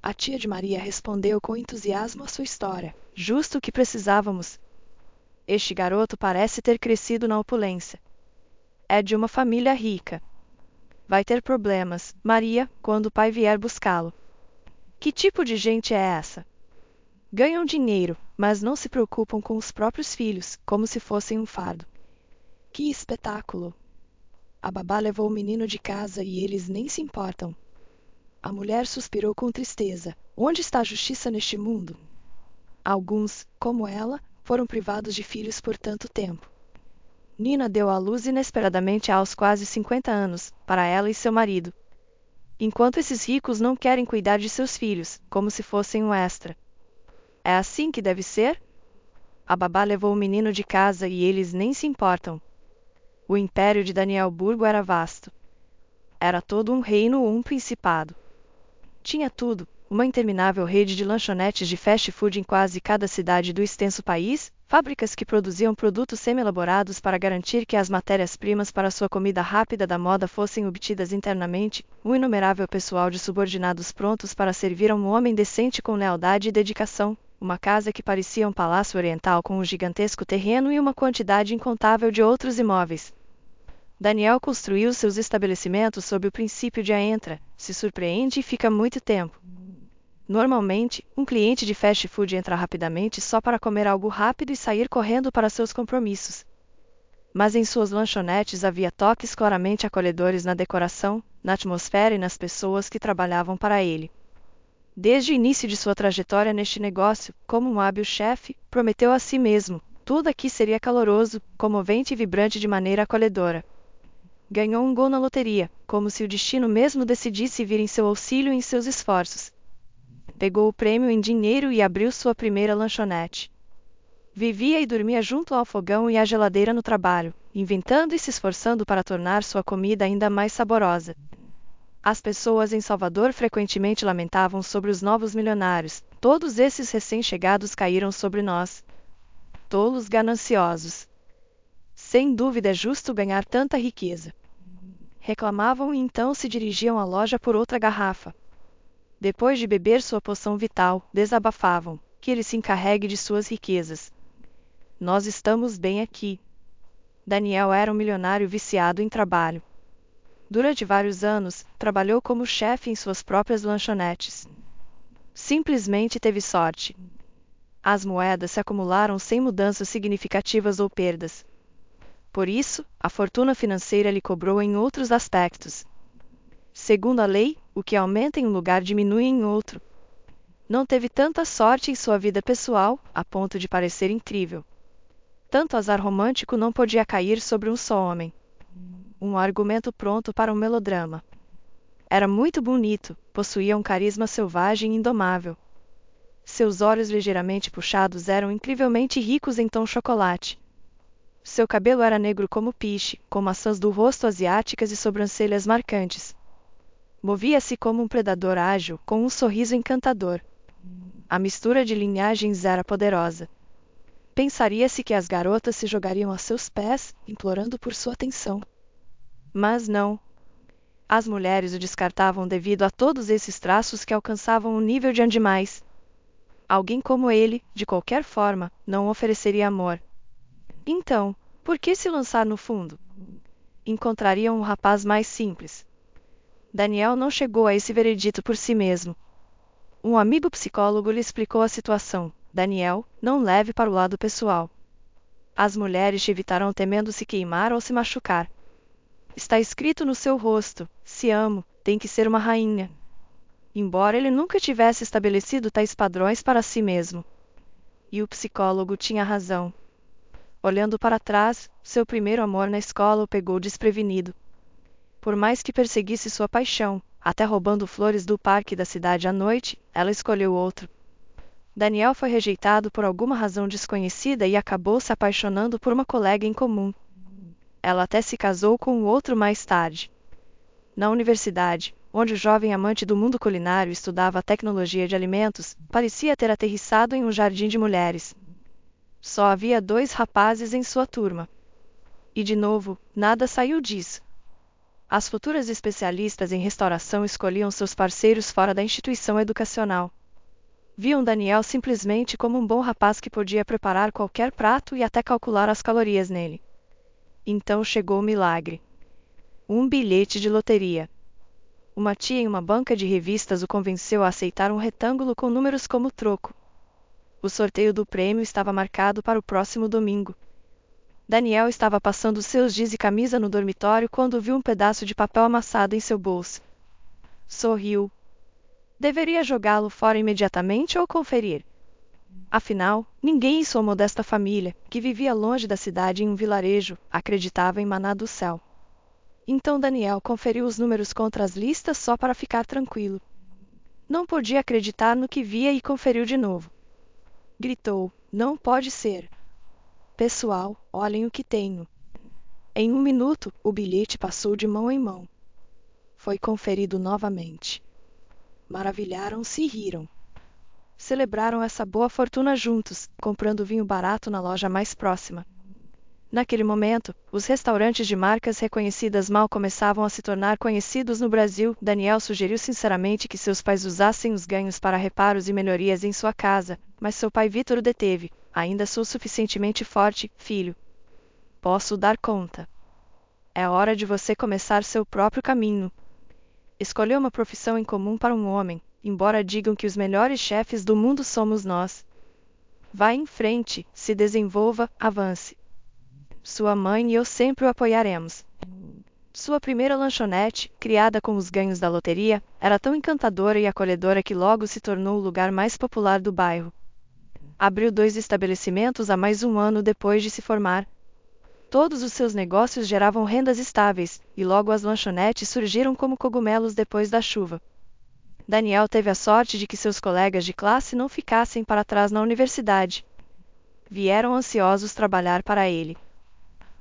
A tia de Maria respondeu com entusiasmo a sua história. Justo o que precisávamos. Este garoto parece ter crescido na opulência. É de uma família rica. Vai ter problemas, Maria, quando o pai vier buscá-lo. Que tipo de gente é essa? Ganham dinheiro, mas não se preocupam com os próprios filhos, como se fossem um fardo. Que espetáculo! A babá levou o menino de casa e eles nem se importam. A mulher suspirou com tristeza. Onde está a justiça neste mundo? Alguns, como ela, foram privados de filhos por tanto tempo. Nina deu à luz inesperadamente aos quase 50 anos, para ela e seu marido. Enquanto esses ricos não querem cuidar de seus filhos, como se fossem um extra. É assim que deve ser? A babá levou o menino de casa e eles nem se importam. O império de Daniel Burgo era vasto. Era todo um reino ou um principado. Tinha tudo, uma interminável rede de lanchonetes de fast food em quase cada cidade do extenso país, fábricas que produziam produtos semi-elaborados para garantir que as matérias-primas para sua comida rápida da moda fossem obtidas internamente, um inumerável pessoal de subordinados prontos para servir a um homem decente com lealdade e dedicação, uma casa que parecia um palácio oriental com um gigantesco terreno e uma quantidade incontável de outros imóveis. Daniel construiu seus estabelecimentos sob o princípio de entra, se surpreende e fica muito tempo. Normalmente, um cliente de fast food entra rapidamente só para comer algo rápido e sair correndo para seus compromissos. Mas em suas lanchonetes havia toques claramente acolhedores na decoração, na atmosfera e nas pessoas que trabalhavam para ele. Desde o início de sua trajetória neste negócio, como um hábil chefe, prometeu a si mesmo: tudo aqui seria caloroso, comovente e vibrante de maneira acolhedora. Ganhou um gol na loteria, como se o destino mesmo decidisse vir em seu auxílio em seus esforços. Pegou o prêmio em dinheiro e abriu sua primeira lanchonete. Vivia e dormia junto ao fogão e à geladeira no trabalho, inventando e se esforçando para tornar sua comida ainda mais saborosa. As pessoas em Salvador frequentemente lamentavam sobre os novos milionários. Todos esses recém-chegados caíram sobre nós. Tolos gananciosos. Sem dúvida é justo ganhar tanta riqueza. Reclamavam e então se dirigiam à loja por outra garrafa. Depois de beber sua poção vital, desabafavam: que ele se encarregue de suas riquezas. Nós estamos bem aqui. Daniel era um milionário viciado em trabalho. Durante vários anos, trabalhou como chefe em suas próprias lanchonetes. Simplesmente teve sorte. As moedas se acumularam sem mudanças significativas ou perdas. Por isso, a fortuna financeira lhe cobrou em outros aspectos. Segundo a lei, o que aumenta em um lugar diminui em outro. Não teve tanta sorte em sua vida pessoal, a ponto de parecer incrível. Tanto azar romântico não podia cair sobre um só homem. Um argumento pronto para um melodrama. Era muito bonito, possuía um carisma selvagem e indomável. Seus olhos ligeiramente puxados eram incrivelmente ricos em tom chocolate. Seu cabelo era negro como piche, com maçãs do rosto asiáticas e sobrancelhas marcantes. Movia-se como um predador ágil, com um sorriso encantador. A mistura de linhagens era poderosa. Pensaria-se que as garotas se jogariam a seus pés, implorando por sua atenção. Mas não. As mulheres o descartavam devido a todos esses traços que alcançavam o nível de animais. Alguém como ele, de qualquer forma, não ofereceria amor. Então, por que se lançar no fundo? Encontrariam um rapaz mais simples. Daniel não chegou a esse veredito por si mesmo. Um amigo psicólogo lhe explicou a situação. Daniel, não leve para o lado pessoal. As mulheres te evitarão temendo se queimar ou se machucar. Está escrito no seu rosto: se amo, tem que ser uma rainha. embora ele nunca tivesse estabelecido tais padrões para si mesmo. E o psicólogo tinha razão. Olhando para trás, seu primeiro amor na escola o pegou desprevenido. Por mais que perseguisse sua paixão, até roubando flores do parque da cidade à noite, ela escolheu outro. Daniel foi rejeitado por alguma razão desconhecida e acabou se apaixonando por uma colega em comum. Ela até se casou com o outro mais tarde. Na universidade, onde o jovem amante do mundo culinário estudava a tecnologia de alimentos, parecia ter aterrissado em um jardim de mulheres. Só havia 2 rapazes em sua turma. E de novo, nada saiu disso. As futuras especialistas em restauração escolhiam seus parceiros fora da instituição educacional. Viam Daniel simplesmente como um bom rapaz que podia preparar qualquer prato e até calcular as calorias nele. Então chegou o milagre. Um bilhete de loteria. Uma tia em uma banca de revistas o convenceu a aceitar um retângulo com números como troco. O sorteio do prêmio estava marcado para o próximo domingo. Daniel estava passando seus jeans e camisa no dormitório quando viu um pedaço de papel amassado em seu bolso. Sorriu. Deveria jogá-lo fora imediatamente ou conferir? Afinal, ninguém em sua modesta família, que vivia longe da cidade em um vilarejo, acreditava em maná do céu. Então Daniel conferiu os números contra as listas só para ficar tranquilo. Não podia acreditar no que via e conferiu de novo. Gritou: "Não pode ser! Pessoal, olhem o que tenho!" Em 1 minuto, o bilhete passou de mão em mão. Foi conferido novamente. Maravilharam-se e riram. Celebraram essa boa fortuna juntos, comprando vinho barato na loja mais próxima. Naquele momento, os restaurantes de marcas reconhecidas mal começavam a se tornar conhecidos no Brasil. Daniel sugeriu sinceramente que seus pais usassem os ganhos para reparos e melhorias em sua casa, mas seu pai Vítor o deteve. "Ainda sou suficientemente forte, filho. Posso dar conta. É hora de você começar seu próprio caminho. Escolheu uma profissão incomum para um homem, embora digam que os melhores chefes do mundo somos nós. Vá em frente, se desenvolva, avance. Sua mãe e eu sempre o apoiaremos." Sua primeira lanchonete, criada com os ganhos da loteria, era tão encantadora e acolhedora que logo se tornou o lugar mais popular do bairro. Abriu 2 estabelecimentos há mais 1 ano depois de se formar. Todos os seus negócios geravam rendas estáveis, e logo as lanchonetes surgiram como cogumelos depois da chuva. Daniel teve a sorte de que seus colegas de classe não ficassem para trás na universidade. Vieram ansiosos trabalhar para ele.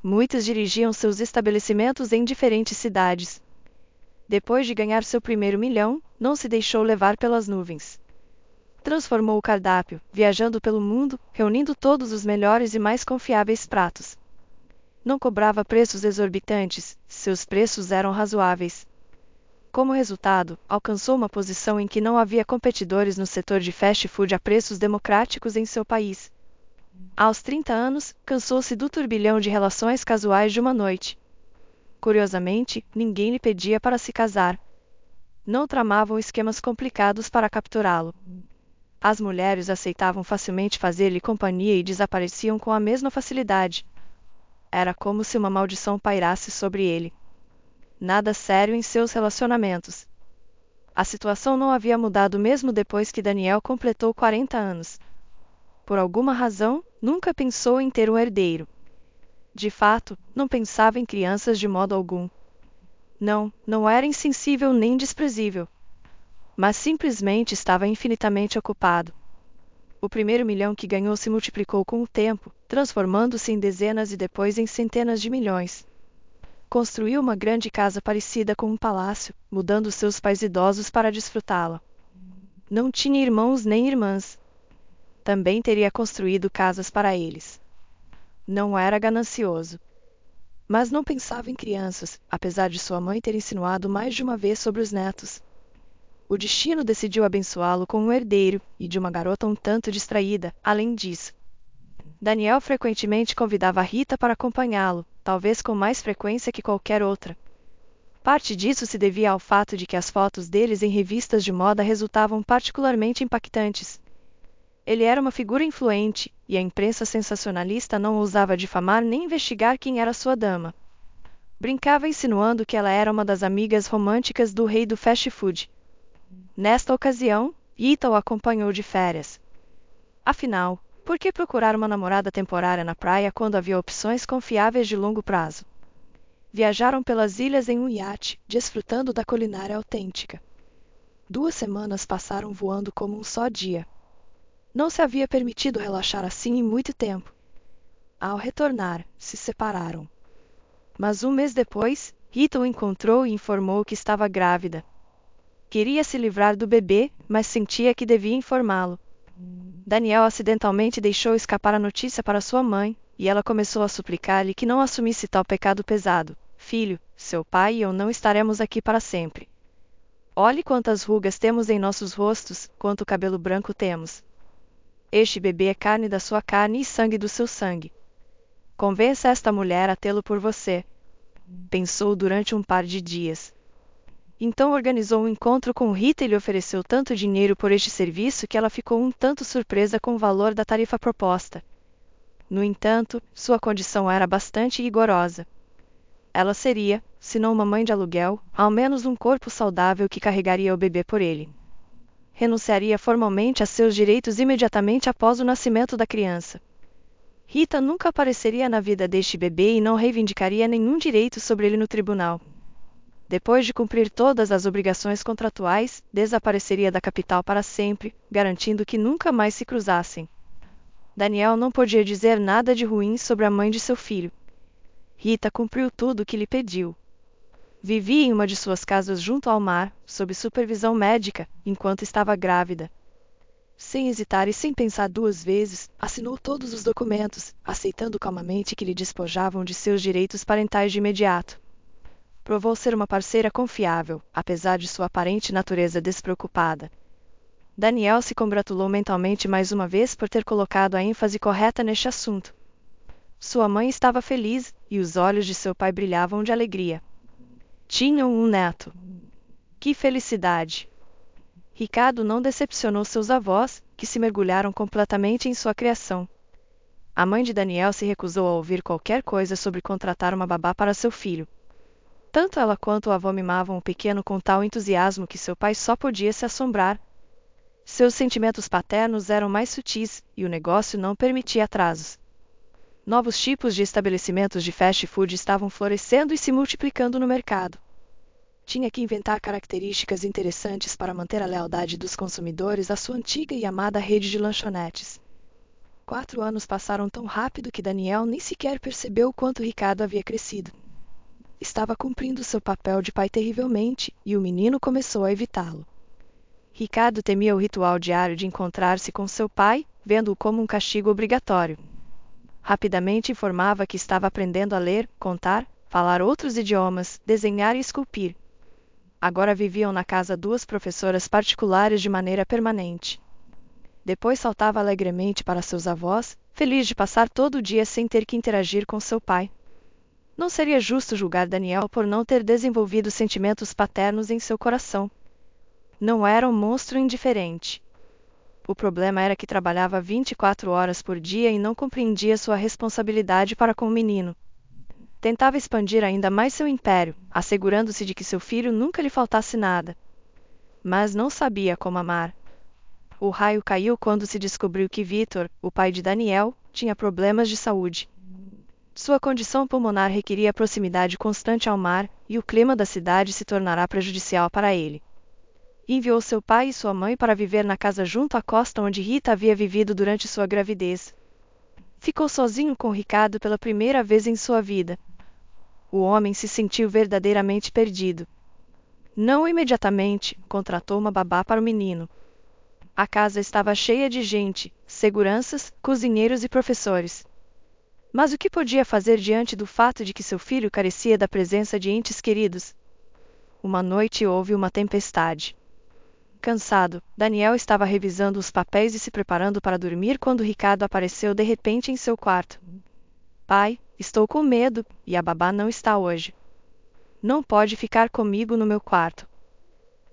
Muitos dirigiam seus estabelecimentos em diferentes cidades. Depois de ganhar seu primeiro milhão, não se deixou levar pelas nuvens. Transformou o cardápio, viajando pelo mundo, reunindo todos os melhores e mais confiáveis pratos. Não cobrava preços exorbitantes, seus preços eram razoáveis. Como resultado, alcançou uma posição em que não havia competidores no setor de fast food a preços democráticos em seu país. Aos 30 anos, cansou-se do turbilhão de relações casuais de uma noite. Curiosamente, ninguém lhe pedia para se casar. Não tramavam esquemas complicados para capturá-lo. As mulheres aceitavam facilmente fazer-lhe companhia e desapareciam com a mesma facilidade. Era como se uma maldição pairasse sobre ele. Nada sério em seus relacionamentos. A situação não havia mudado mesmo depois que Daniel completou 40 anos. Por alguma razão, nunca pensou em ter um herdeiro. De fato, não pensava em crianças de modo algum. Não era insensível nem desprezível. Mas simplesmente estava infinitamente ocupado. O primeiro milhão que ganhou se multiplicou com o tempo, transformando-se em dezenas e depois em centenas de milhões. Construiu uma grande casa parecida com um palácio, mudando seus pais idosos para desfrutá-la. Não tinha irmãos nem irmãs. Também teria construído casas para eles. Não era ganancioso. Mas não pensava em crianças, apesar de sua mãe ter insinuado mais de uma vez sobre os netos. O destino decidiu abençoá-lo com um herdeiro e de uma garota um tanto distraída, além disso. Daniel frequentemente convidava Rita para acompanhá-lo, talvez com mais frequência que qualquer outra. Parte disso se devia ao fato de que as fotos deles em revistas de moda resultavam particularmente impactantes. Ele era uma figura influente, e a imprensa sensacionalista não ousava difamar nem investigar quem era sua dama. Brincava insinuando que ela era uma das amigas românticas do rei do fast food. Nesta ocasião, Rita o acompanhou de férias. Afinal, por que procurar uma namorada temporária na praia quando havia opções confiáveis de longo prazo? Viajaram pelas ilhas em um iate, desfrutando da culinária autêntica. 2 semanas passaram voando como um só dia. Não se havia permitido relaxar assim em muito tempo. Ao retornar, se separaram. Mas um mês depois, Rita o encontrou e informou que estava grávida. Queria se livrar do bebê, mas sentia que devia informá-lo. Daniel acidentalmente deixou escapar a notícia para sua mãe, e ela começou a suplicar-lhe que não assumisse tal pecado pesado. Filho, seu pai e eu não estaremos aqui para sempre. Olhe quantas rugas temos em nossos rostos, quanto cabelo branco temos. Este bebê é carne da sua carne e sangue do seu sangue. Convença esta mulher a tê-lo por você. Pensou durante um par de dias. Então organizou um encontro com Rita e lhe ofereceu tanto dinheiro por este serviço que ela ficou um tanto surpresa com o valor da tarifa proposta. No entanto, sua condição era bastante rigorosa. Ela seria, se não uma mãe de aluguel, ao menos um corpo saudável que carregaria o bebê por ele. Renunciaria formalmente a seus direitos imediatamente após o nascimento da criança. Rita nunca apareceria na vida deste bebê e não reivindicaria nenhum direito sobre ele no tribunal. Depois de cumprir todas as obrigações contratuais, desapareceria da capital para sempre, garantindo que nunca mais se cruzassem. Daniel não podia dizer nada de ruim sobre a mãe de seu filho. Rita cumpriu tudo o que lhe pediu. Vivia em uma de suas casas junto ao mar, sob supervisão médica, enquanto estava grávida. Sem hesitar e sem pensar 2 vezes, assinou todos os documentos, aceitando calmamente que lhe despojavam de seus direitos parentais de imediato. Provou ser uma parceira confiável, apesar de sua aparente natureza despreocupada. Daniel se congratulou mentalmente mais uma vez por ter colocado a ênfase correta neste assunto. Sua mãe estava feliz, e os olhos de seu pai brilhavam de alegria. Tinham um neto. Que felicidade! Ricardo não decepcionou seus avós, que se mergulharam completamente em sua criação. A mãe de Daniel se recusou a ouvir qualquer coisa sobre contratar uma babá para seu filho. Tanto ela quanto o avô mimavam o pequeno com tal entusiasmo que seu pai só podia se assombrar. Seus sentimentos paternos eram mais sutis, e o negócio não permitia atrasos. Novos tipos de estabelecimentos de fast food estavam florescendo e se multiplicando no mercado. Tinha que inventar características interessantes para manter a lealdade dos consumidores à sua antiga e amada rede de lanchonetes. 4 anos passaram tão rápido que Daniel nem sequer percebeu o quanto Ricardo havia crescido. Estava cumprindo seu papel de pai terrivelmente, e o menino começou a evitá-lo. Ricardo temia o ritual diário de encontrar-se com seu pai, vendo-o como um castigo obrigatório. Rapidamente informava que estava aprendendo a ler, contar, falar outros idiomas, desenhar e esculpir. Agora viviam na casa 2 professoras particulares de maneira permanente. Depois saltava alegremente para seus avós, feliz de passar todo o dia sem ter que interagir com seu pai. Não seria justo julgar Daniel por não ter desenvolvido sentimentos paternos em seu coração. Não era um monstro indiferente. O problema era que trabalhava 24 horas por dia e não compreendia sua responsabilidade para com o menino. Tentava expandir ainda mais seu império, assegurando-se de que seu filho nunca lhe faltasse nada. Mas não sabia como amar. O raio caiu quando se descobriu que Victor, o pai de Daniel, tinha problemas de saúde. Sua condição pulmonar requeria proximidade constante ao mar, e o clima da cidade se tornará prejudicial para ele. Enviou seu pai e sua mãe para viver na casa junto à costa onde Rita havia vivido durante sua gravidez. Ficou sozinho com Ricardo pela primeira vez em sua vida. O homem se sentiu verdadeiramente perdido. Não imediatamente, contratou uma babá para o menino. A casa estava cheia de gente, seguranças, cozinheiros e professores. Mas o que podia fazer diante do fato de que seu filho carecia da presença de entes queridos? Uma noite houve uma tempestade. Cansado, Daniel estava revisando os papéis e se preparando para dormir quando Ricardo apareceu de repente em seu quarto. Pai, estou com medo, e a babá não está hoje. Não pode ficar comigo no meu quarto.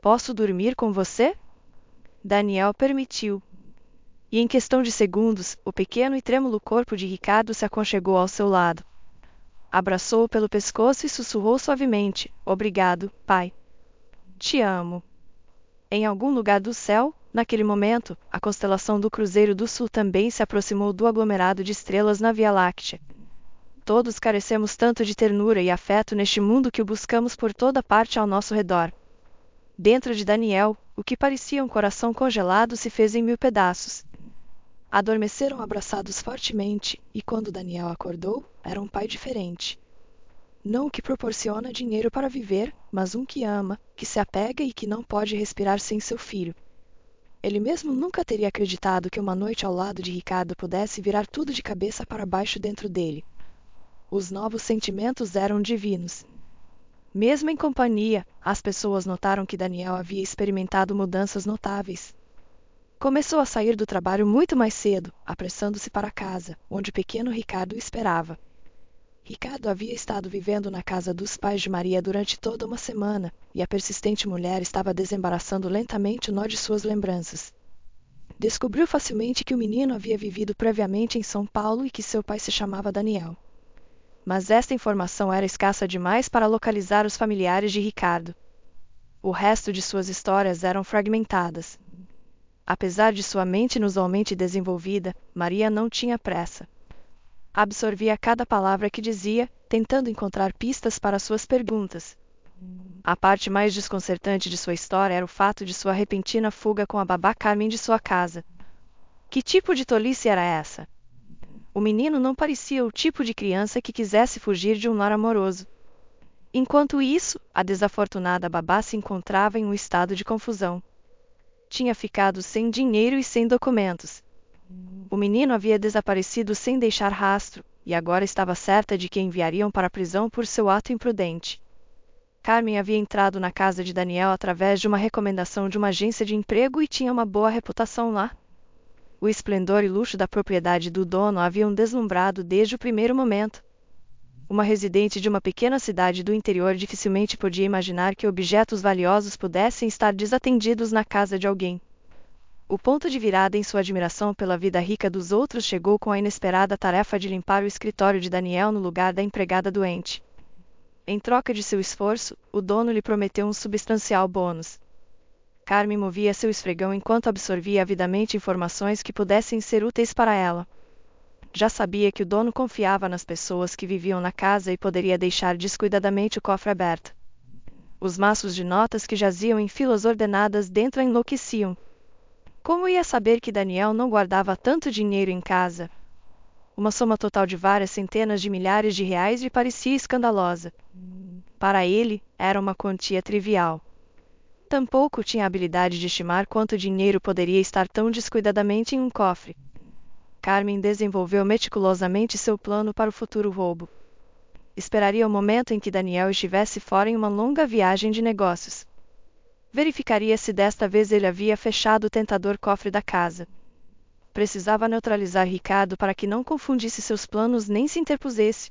Posso dormir com você? Daniel permitiu. E em questão de segundos, o pequeno e trêmulo corpo de Ricardo se aconchegou ao seu lado. Abraçou-o pelo pescoço e sussurrou suavemente: Obrigado, pai. Te amo. Em algum lugar do céu, naquele momento, a constelação do Cruzeiro do Sul também se aproximou do aglomerado de estrelas na Via Láctea. Todos carecemos tanto de ternura e afeto neste mundo que o buscamos por toda parte ao nosso redor. Dentro de Daniel, o que parecia um coração congelado se fez em 1000 pedaços. Adormeceram abraçados fortemente, e quando Daniel acordou, era um pai diferente. Não o que proporciona dinheiro para viver, mas um que ama, que se apega e que não pode respirar sem seu filho. Ele mesmo nunca teria acreditado que uma noite ao lado de Ricardo pudesse virar tudo de cabeça para baixo dentro dele. Os novos sentimentos eram divinos. Mesmo em companhia, as pessoas notaram que Daniel havia experimentado mudanças notáveis. Começou a sair do trabalho muito mais cedo, apressando-se para casa, onde o pequeno Ricardo o esperava. Ricardo havia estado vivendo na casa dos pais de Maria durante toda uma semana, e a persistente mulher estava desembaraçando lentamente o nó de suas lembranças. Descobriu facilmente que o menino havia vivido previamente em São Paulo e que seu pai se chamava Daniel. Mas esta informação era escassa demais para localizar os familiares de Ricardo. O resto de suas histórias eram fragmentadas. Apesar de sua mente inusualmente desenvolvida, Maria não tinha pressa. Absorvia cada palavra que dizia, tentando encontrar pistas para suas perguntas. A parte mais desconcertante de sua história era o fato de sua repentina fuga com a babá Carmen de sua casa. Que tipo de tolice era essa? O menino não parecia o tipo de criança que quisesse fugir de um lar amoroso. Enquanto isso, a desafortunada babá se encontrava em um estado de confusão. Tinha ficado sem dinheiro e sem documentos. O menino havia desaparecido sem deixar rastro, e agora estava certa de que enviariam para a prisão por seu ato imprudente. Carmen havia entrado na casa de Daniel através de uma recomendação de uma agência de emprego e tinha uma boa reputação lá. O esplendor e luxo da propriedade do dono a haviam deslumbrado desde o primeiro momento. Uma residente de uma pequena cidade do interior dificilmente podia imaginar que objetos valiosos pudessem estar desatendidos na casa de alguém. O ponto de virada em sua admiração pela vida rica dos outros chegou com a inesperada tarefa de limpar o escritório de Daniel no lugar da empregada doente. Em troca de seu esforço, o dono lhe prometeu um substancial bônus. Carmen movia seu esfregão enquanto absorvia avidamente informações que pudessem ser úteis para ela. Já sabia que o dono confiava nas pessoas que viviam na casa e poderia deixar descuidadamente o cofre aberto. Os maços de notas que jaziam em filas ordenadas dentro a enlouqueciam. Como ia saber que Daniel não guardava tanto dinheiro em casa? Uma soma total de várias centenas de milhares de reais lhe parecia escandalosa. Para ele, era uma quantia trivial. Tampouco tinha a habilidade de estimar quanto dinheiro poderia estar tão descuidadamente em um cofre. Carmen desenvolveu meticulosamente seu plano para o futuro roubo. Esperaria o momento em que Daniel estivesse fora em uma longa viagem de negócios. Verificaria se desta vez ele havia fechado o tentador cofre da casa. Precisava neutralizar Ricardo para que não confundisse seus planos nem se interpusesse.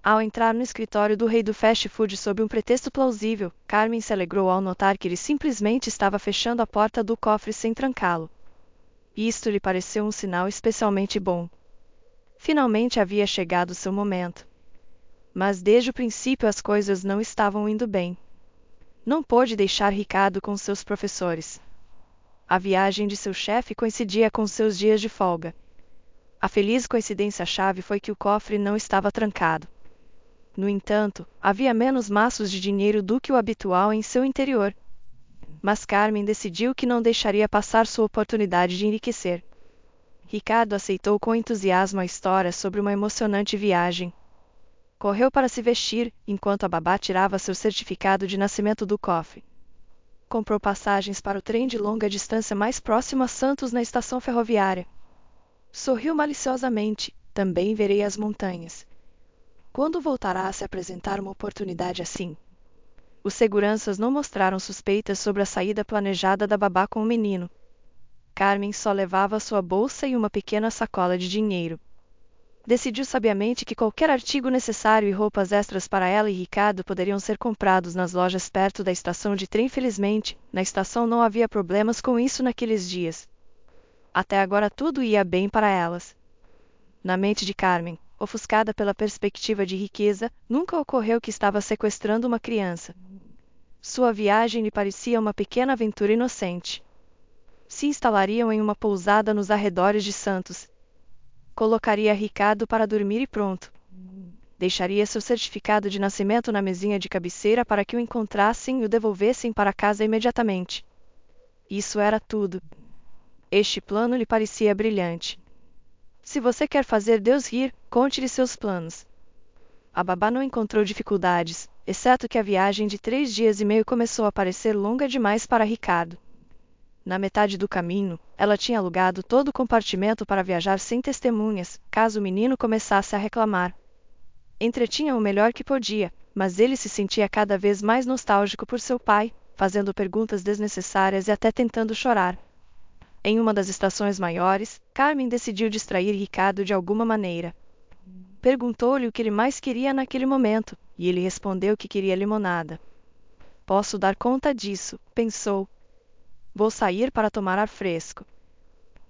Ao entrar no escritório do rei do fast food sob um pretexto plausível, Carmen se alegrou ao notar que ele simplesmente estava fechando a porta do cofre sem trancá-lo. Isto lhe pareceu um sinal especialmente bom. Finalmente havia chegado seu momento. Mas desde o princípio as coisas não estavam indo bem. Não pôde deixar Ricardo com seus professores. A viagem de seu chefe coincidia com seus dias de folga. A feliz coincidência-chave foi que o cofre não estava trancado. No entanto, havia menos maços de dinheiro do que o habitual em seu interior. Mas Carmen decidiu que não deixaria passar sua oportunidade de enriquecer. Ricardo aceitou com entusiasmo a história sobre uma emocionante viagem. Correu para se vestir, enquanto a babá tirava seu certificado de nascimento do cofre. Comprou passagens para o trem de longa distância mais próximo a Santos na estação ferroviária. Sorriu maliciosamente, também verei as montanhas. Quando voltará a se apresentar uma oportunidade assim? Os seguranças não mostraram suspeitas sobre a saída planejada da babá com o menino. Carmen só levava sua bolsa e uma pequena sacola de dinheiro. Decidiu sabiamente que qualquer artigo necessário e roupas extras para ela e Ricardo poderiam ser comprados nas lojas perto da estação de trem. Felizmente, na estação não havia problemas com isso naqueles dias. Até agora tudo ia bem para elas. Na mente de Carmen, ofuscada pela perspectiva de riqueza, nunca ocorreu que estava sequestrando uma criança. Sua viagem lhe parecia uma pequena aventura inocente. Se instalariam em uma pousada nos arredores de Santos. Colocaria Ricardo para dormir e pronto. Deixaria seu certificado de nascimento na mesinha de cabeceira para que o encontrassem e o devolvessem para casa imediatamente. Isso era tudo. Este plano lhe parecia brilhante. Se você quer fazer Deus rir, conte-lhe seus planos. A babá não encontrou dificuldades, exceto que a viagem de 3 dias e meio começou a parecer longa demais para Ricardo. Na metade do caminho, ela tinha alugado todo o compartimento para viajar sem testemunhas, caso o menino começasse a reclamar. Entretinha o melhor que podia, mas ele se sentia cada vez mais nostálgico por seu pai, fazendo perguntas desnecessárias e até tentando chorar. Em uma das estações maiores, Carmen decidiu distrair Ricardo de alguma maneira. Perguntou-lhe o que ele mais queria naquele momento, e ele respondeu que queria limonada. Posso dar conta disso, pensou. Vou sair para tomar ar fresco.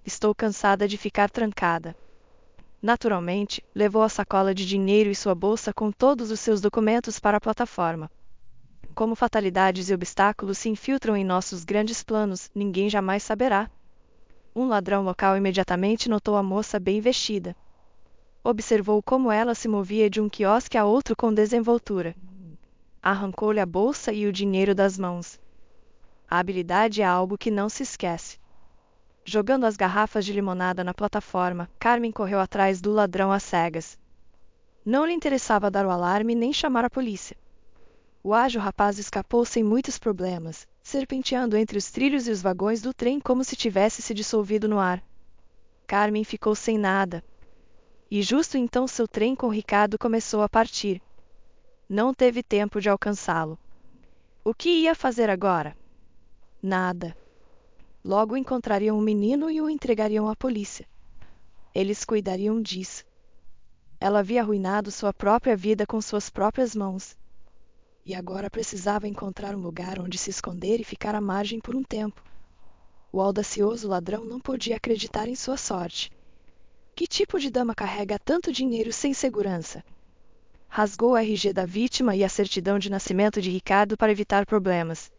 Estou cansada de ficar trancada. Naturalmente, levou a sacola de dinheiro e sua bolsa com todos os seus documentos para a plataforma. Como fatalidades e obstáculos se infiltram em nossos grandes planos, ninguém jamais saberá. Um ladrão local imediatamente notou a moça bem vestida. Observou como ela se movia de um quiosque a outro com desenvoltura. Arrancou-lhe a bolsa e o dinheiro das mãos. A habilidade é algo que não se esquece. Jogando as garrafas de limonada na plataforma, Carmen correu atrás do ladrão às cegas. Não lhe interessava dar o alarme nem chamar a polícia. O ágil rapaz escapou sem muitos problemas, serpenteando entre os trilhos e os vagões do trem como se tivesse se dissolvido no ar. Carmen ficou sem nada. E justo então seu trem com Ricardo começou a partir. Não teve tempo de alcançá-lo. O que ia fazer agora? Nada. Logo encontrariam o menino e o entregariam à polícia. Eles cuidariam disso. Ela havia arruinado sua própria vida com suas próprias mãos. E agora precisava encontrar um lugar onde se esconder e ficar à margem por um tempo. O audacioso ladrão não podia acreditar em sua sorte. Que tipo de dama carrega tanto dinheiro sem segurança? Rasgou o RG da vítima e a certidão de nascimento de Ricardo para evitar problemas.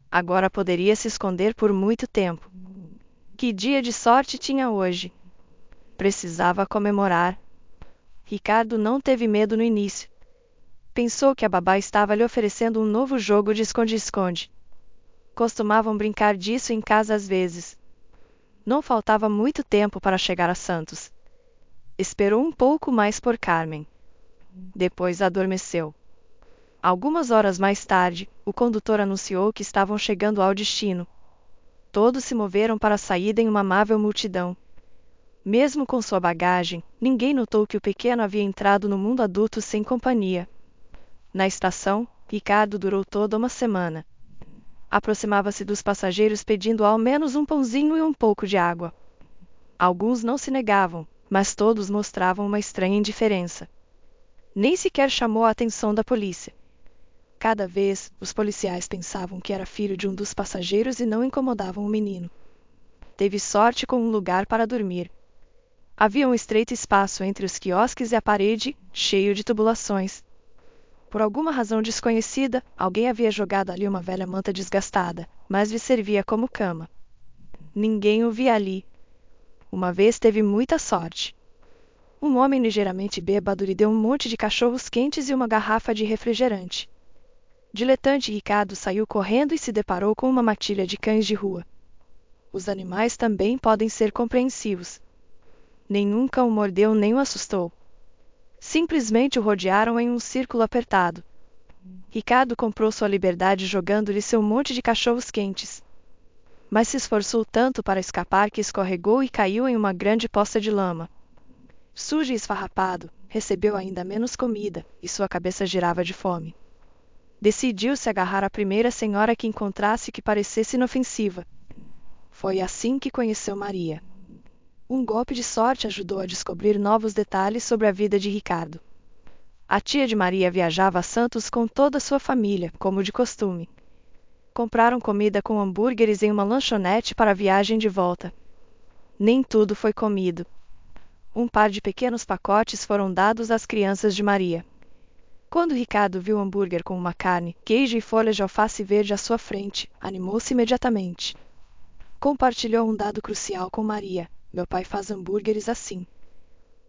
Agora poderia se esconder por muito tempo. Que dia de sorte tinha hoje! Precisava comemorar. Ricardo não teve medo no início. Pensou que a babá estava lhe oferecendo um novo jogo de esconde-esconde. Costumavam brincar disso em casa às vezes. Não faltava muito tempo para chegar a Santos. Esperou um pouco mais por Carmen. Depois adormeceu. Algumas horas mais tarde, o condutor anunciou que estavam chegando ao destino. Todos se moveram para a saída em uma amável multidão. Mesmo com sua bagagem, ninguém notou que o pequeno havia entrado no mundo adulto sem companhia. Na estação, Ricardo durou toda uma semana. Aproximava-se dos passageiros pedindo ao menos um pãozinho e um pouco de água. Alguns não se negavam, mas todos mostravam uma estranha indiferença. Nem sequer chamou a atenção da polícia. Cada vez, os policiais pensavam que era filho de um dos passageiros e não incomodavam o menino. Teve sorte com um lugar para dormir. Havia um estreito espaço entre os quiosques e a parede, cheio de tubulações. Por alguma razão desconhecida, alguém havia jogado ali uma velha manta desgastada, mas lhe servia como cama. Ninguém o via ali. Uma vez teve muita sorte. Um homem ligeiramente bêbado lhe deu um monte de cachorros quentes e uma garrafa de refrigerante. Diletante Ricardo saiu correndo e se deparou com uma matilha de cães de rua. Os animais também podem ser compreensivos. Nenhum cão o mordeu nem o assustou. Simplesmente o rodearam em um círculo apertado. Ricardo comprou sua liberdade jogando-lhe seu monte de cachorros quentes. Mas se esforçou tanto para escapar que escorregou e caiu em uma grande poça de lama. Sujo e esfarrapado, recebeu ainda menos comida, e sua cabeça girava de fome. Decidiu-se agarrar a primeira senhora que encontrasse que parecesse inofensiva. Foi assim que conheceu Maria. Um golpe de sorte ajudou a descobrir novos detalhes sobre a vida de Ricardo. A tia de Maria viajava a Santos com toda a sua família, como de costume. Compraram comida com hambúrgueres em uma lanchonete para a viagem de volta. Nem tudo foi comido. Um par de pequenos pacotes foram dados às crianças de Maria. Quando Ricardo viu o hambúrguer com uma carne, queijo e folhas de alface verde à sua frente, animou-se imediatamente. Compartilhou um dado crucial com Maria. Meu pai faz hambúrgueres assim.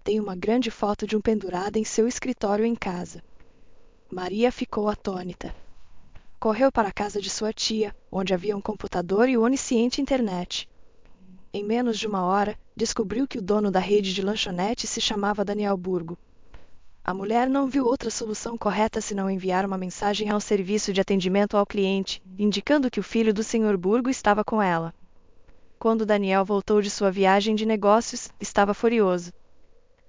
Tem uma grande foto de um pendurada em seu escritório em casa. Maria ficou atônita. Correu para a casa de sua tia, onde havia um computador e onisciente internet. Em menos de uma hora, descobriu que o dono da rede de lanchonete se chamava Daniel Burgo. A mulher não viu outra solução correta senão enviar uma mensagem ao serviço de atendimento ao cliente, indicando que o filho do Sr. Burgo estava com ela. Quando Daniel voltou de sua viagem de negócios, estava furioso.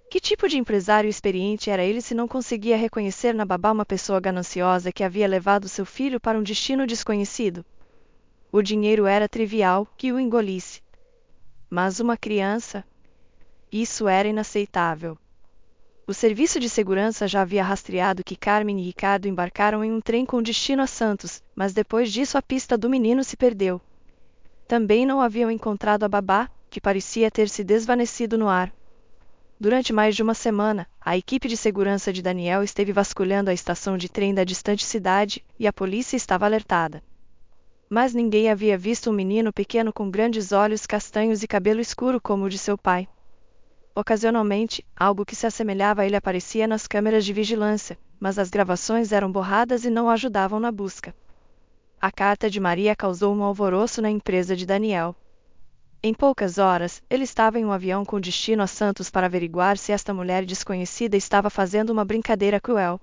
Que tipo de empresário experiente era ele se não conseguia reconhecer na babá uma pessoa gananciosa que havia levado seu filho para um destino desconhecido? O dinheiro era trivial, que o engolisse. Mas uma criança? Isso era inaceitável. O serviço de segurança já havia rastreado que Carmen e Ricardo embarcaram em um trem com destino a Santos, mas depois disso a pista do menino se perdeu. Também não haviam encontrado a babá, que parecia ter se desvanecido no ar. Durante mais de uma semana, a equipe de segurança de Daniel esteve vasculhando a estação de trem da distante cidade, e a polícia estava alertada. Mas ninguém havia visto um menino pequeno com grandes olhos castanhos e cabelo escuro como o de seu pai. Ocasionalmente, algo que se assemelhava a ele aparecia nas câmeras de vigilância, mas as gravações eram borradas e não ajudavam na busca. A carta de Maria causou um alvoroço na empresa de Daniel. Em poucas horas, ele estava em um avião com destino a Santos para averiguar se esta mulher desconhecida estava fazendo uma brincadeira cruel.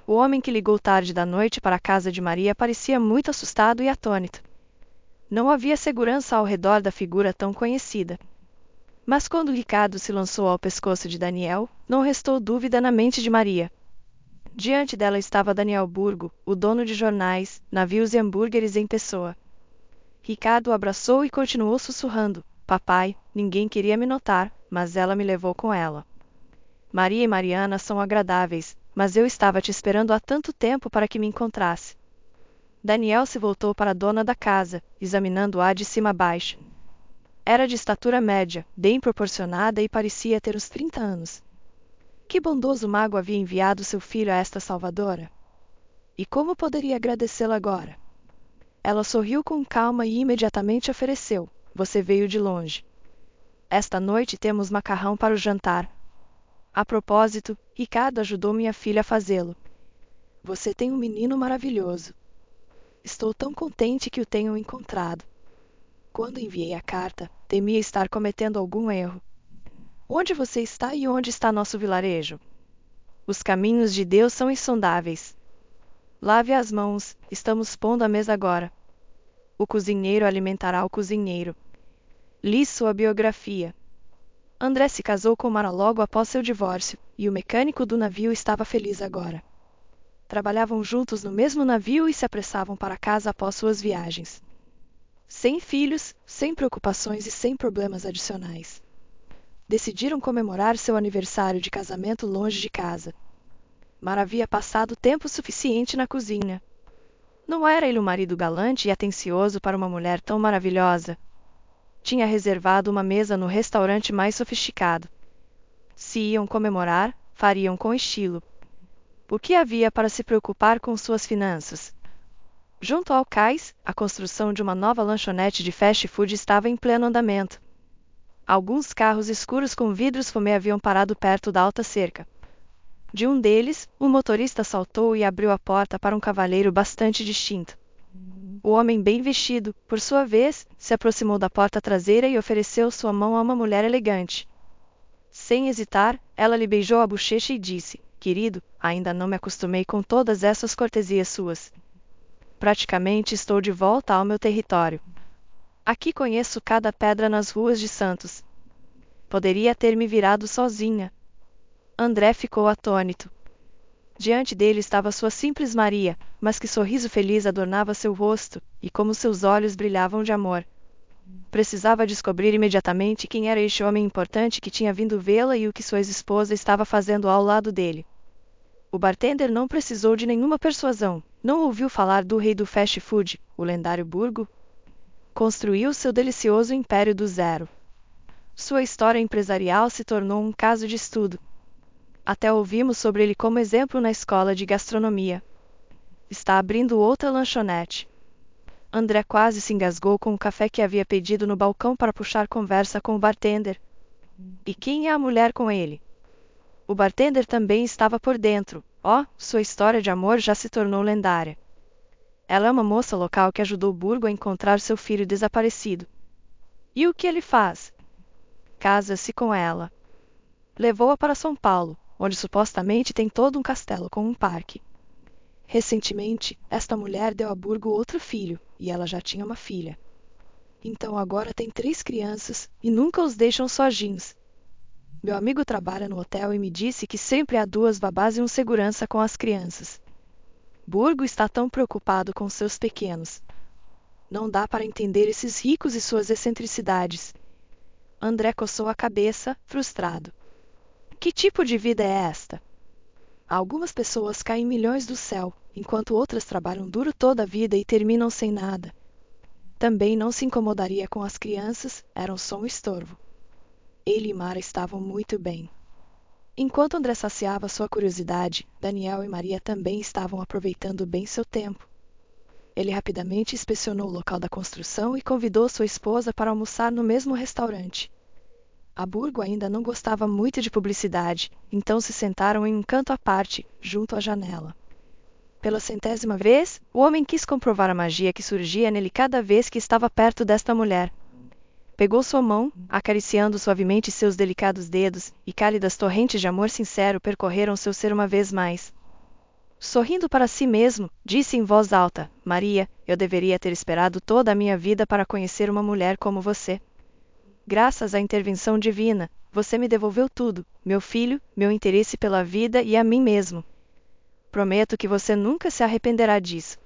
O homem que ligou tarde da noite para a casa de Maria parecia muito assustado e atônito. Não havia segurança ao redor da figura tão conhecida. Mas quando Ricardo se lançou ao pescoço de Daniel, não restou dúvida na mente de Maria. Diante dela estava Daniel Burgo, o dono de jornais, navios e hambúrgueres em pessoa. Ricardo o abraçou e continuou sussurrando: "Papai, ninguém queria me notar, mas ela me levou com ela. Maria e Mariana são agradáveis, mas eu estava te esperando há tanto tempo para que me encontrasse." Daniel se voltou para a dona da casa, examinando-a de cima a baixo. Era de estatura média, bem proporcionada e parecia ter uns 30 anos. Que bondoso mago havia enviado seu filho a esta salvadora? E como poderia agradecê-la agora? Ela sorriu com calma e imediatamente ofereceu: "Você veio de longe. Esta noite temos macarrão para o jantar. A propósito, Ricardo ajudou minha filha a fazê-lo. Você tem um menino maravilhoso. Estou tão contente que o tenham encontrado. Quando enviei a carta, temia estar cometendo algum erro. Onde você está e onde está nosso vilarejo? Os caminhos de Deus são insondáveis. Lave as mãos, estamos pondo a mesa agora. O cozinheiro alimentará o cozinheiro." Li sua biografia. André se casou com Mara logo após seu divórcio, e o mecânico do navio estava feliz agora. Trabalhavam juntos no mesmo navio e se apressavam para casa após suas viagens. Sem filhos, sem preocupações e sem problemas adicionais. Decidiram comemorar seu aniversário de casamento longe de casa. Mara havia passado tempo suficiente na cozinha. Não era ele um marido galante e atencioso para uma mulher tão maravilhosa? Tinha reservado uma mesa no restaurante mais sofisticado. Se iam comemorar, fariam com estilo. O que havia para se preocupar com suas finanças? Junto ao cais, a construção de uma nova lanchonete de fast food estava em pleno andamento. Alguns carros escuros com vidros fumê haviam parado perto da alta cerca. De um deles, o motorista saltou e abriu a porta para um cavalheiro bastante distinto. O homem bem vestido, por sua vez, se aproximou da porta traseira e ofereceu sua mão a uma mulher elegante. Sem hesitar, ela lhe beijou a bochecha e disse: "Querido, ainda não me acostumei com todas essas cortesias suas. Praticamente estou de volta ao meu território. Aqui conheço cada pedra nas ruas de Santos. Poderia ter me virado sozinha." André ficou atônito. Diante dele estava sua simples Maria, mas que sorriso feliz adornava seu rosto, e como seus olhos brilhavam de amor. Precisava descobrir imediatamente quem era este homem importante que tinha vindo vê-la e o que sua ex-esposa estava fazendo ao lado dele. O bartender não precisou de nenhuma persuasão. Não ouviu falar do rei do fast food, o lendário Burgo? Construiu seu delicioso império do zero. Sua história empresarial se tornou um caso de estudo. Até ouvimos sobre ele como exemplo na escola de gastronomia. Está abrindo outra lanchonete. André quase se engasgou com o café que havia pedido no balcão para puxar conversa com o bartender. E quem é a mulher com ele? O bartender também estava por dentro. Sua história de amor já se tornou lendária. Ela é uma moça local que ajudou Burgo a encontrar seu filho desaparecido. E o que ele faz? Casa-se com ela. Levou-a para São Paulo, onde supostamente tem todo um castelo com um parque. Recentemente, esta mulher deu a Burgo outro filho, e ela já tinha uma filha. Então agora tem 3 crianças e nunca os deixam sozinhos. Meu amigo trabalha no hotel e me disse que sempre há 2 babás e um segurança com as crianças. Burgo está tão preocupado com seus pequenos. Não dá para entender esses ricos e suas excentricidades. André coçou a cabeça, frustrado. Que tipo de vida é esta? Algumas pessoas caem milhões do céu, enquanto outras trabalham duro toda a vida e terminam sem nada. Também não se incomodaria com as crianças, eram só um estorvo. Ele e Mara estavam muito bem. Enquanto André saciava sua curiosidade, Daniel e Maria também estavam aproveitando bem seu tempo. Ele rapidamente inspecionou o local da construção e convidou sua esposa para almoçar no mesmo restaurante. A Burgo ainda não gostava muito de publicidade, então se sentaram em um canto à parte, junto à janela. Pela 100ª vez, o homem quis comprovar a magia que surgia nele cada vez que estava perto desta mulher. Pegou sua mão, acariciando suavemente seus delicados dedos, e cálidas torrentes de amor sincero percorreram seu ser uma vez mais. Sorrindo para si mesmo, disse em voz alta: Maria, eu deveria ter esperado toda a minha vida para conhecer uma mulher como você. Graças à intervenção divina, você me devolveu tudo, meu filho, meu interesse pela vida e a mim mesmo. Prometo que você nunca se arrependerá disso.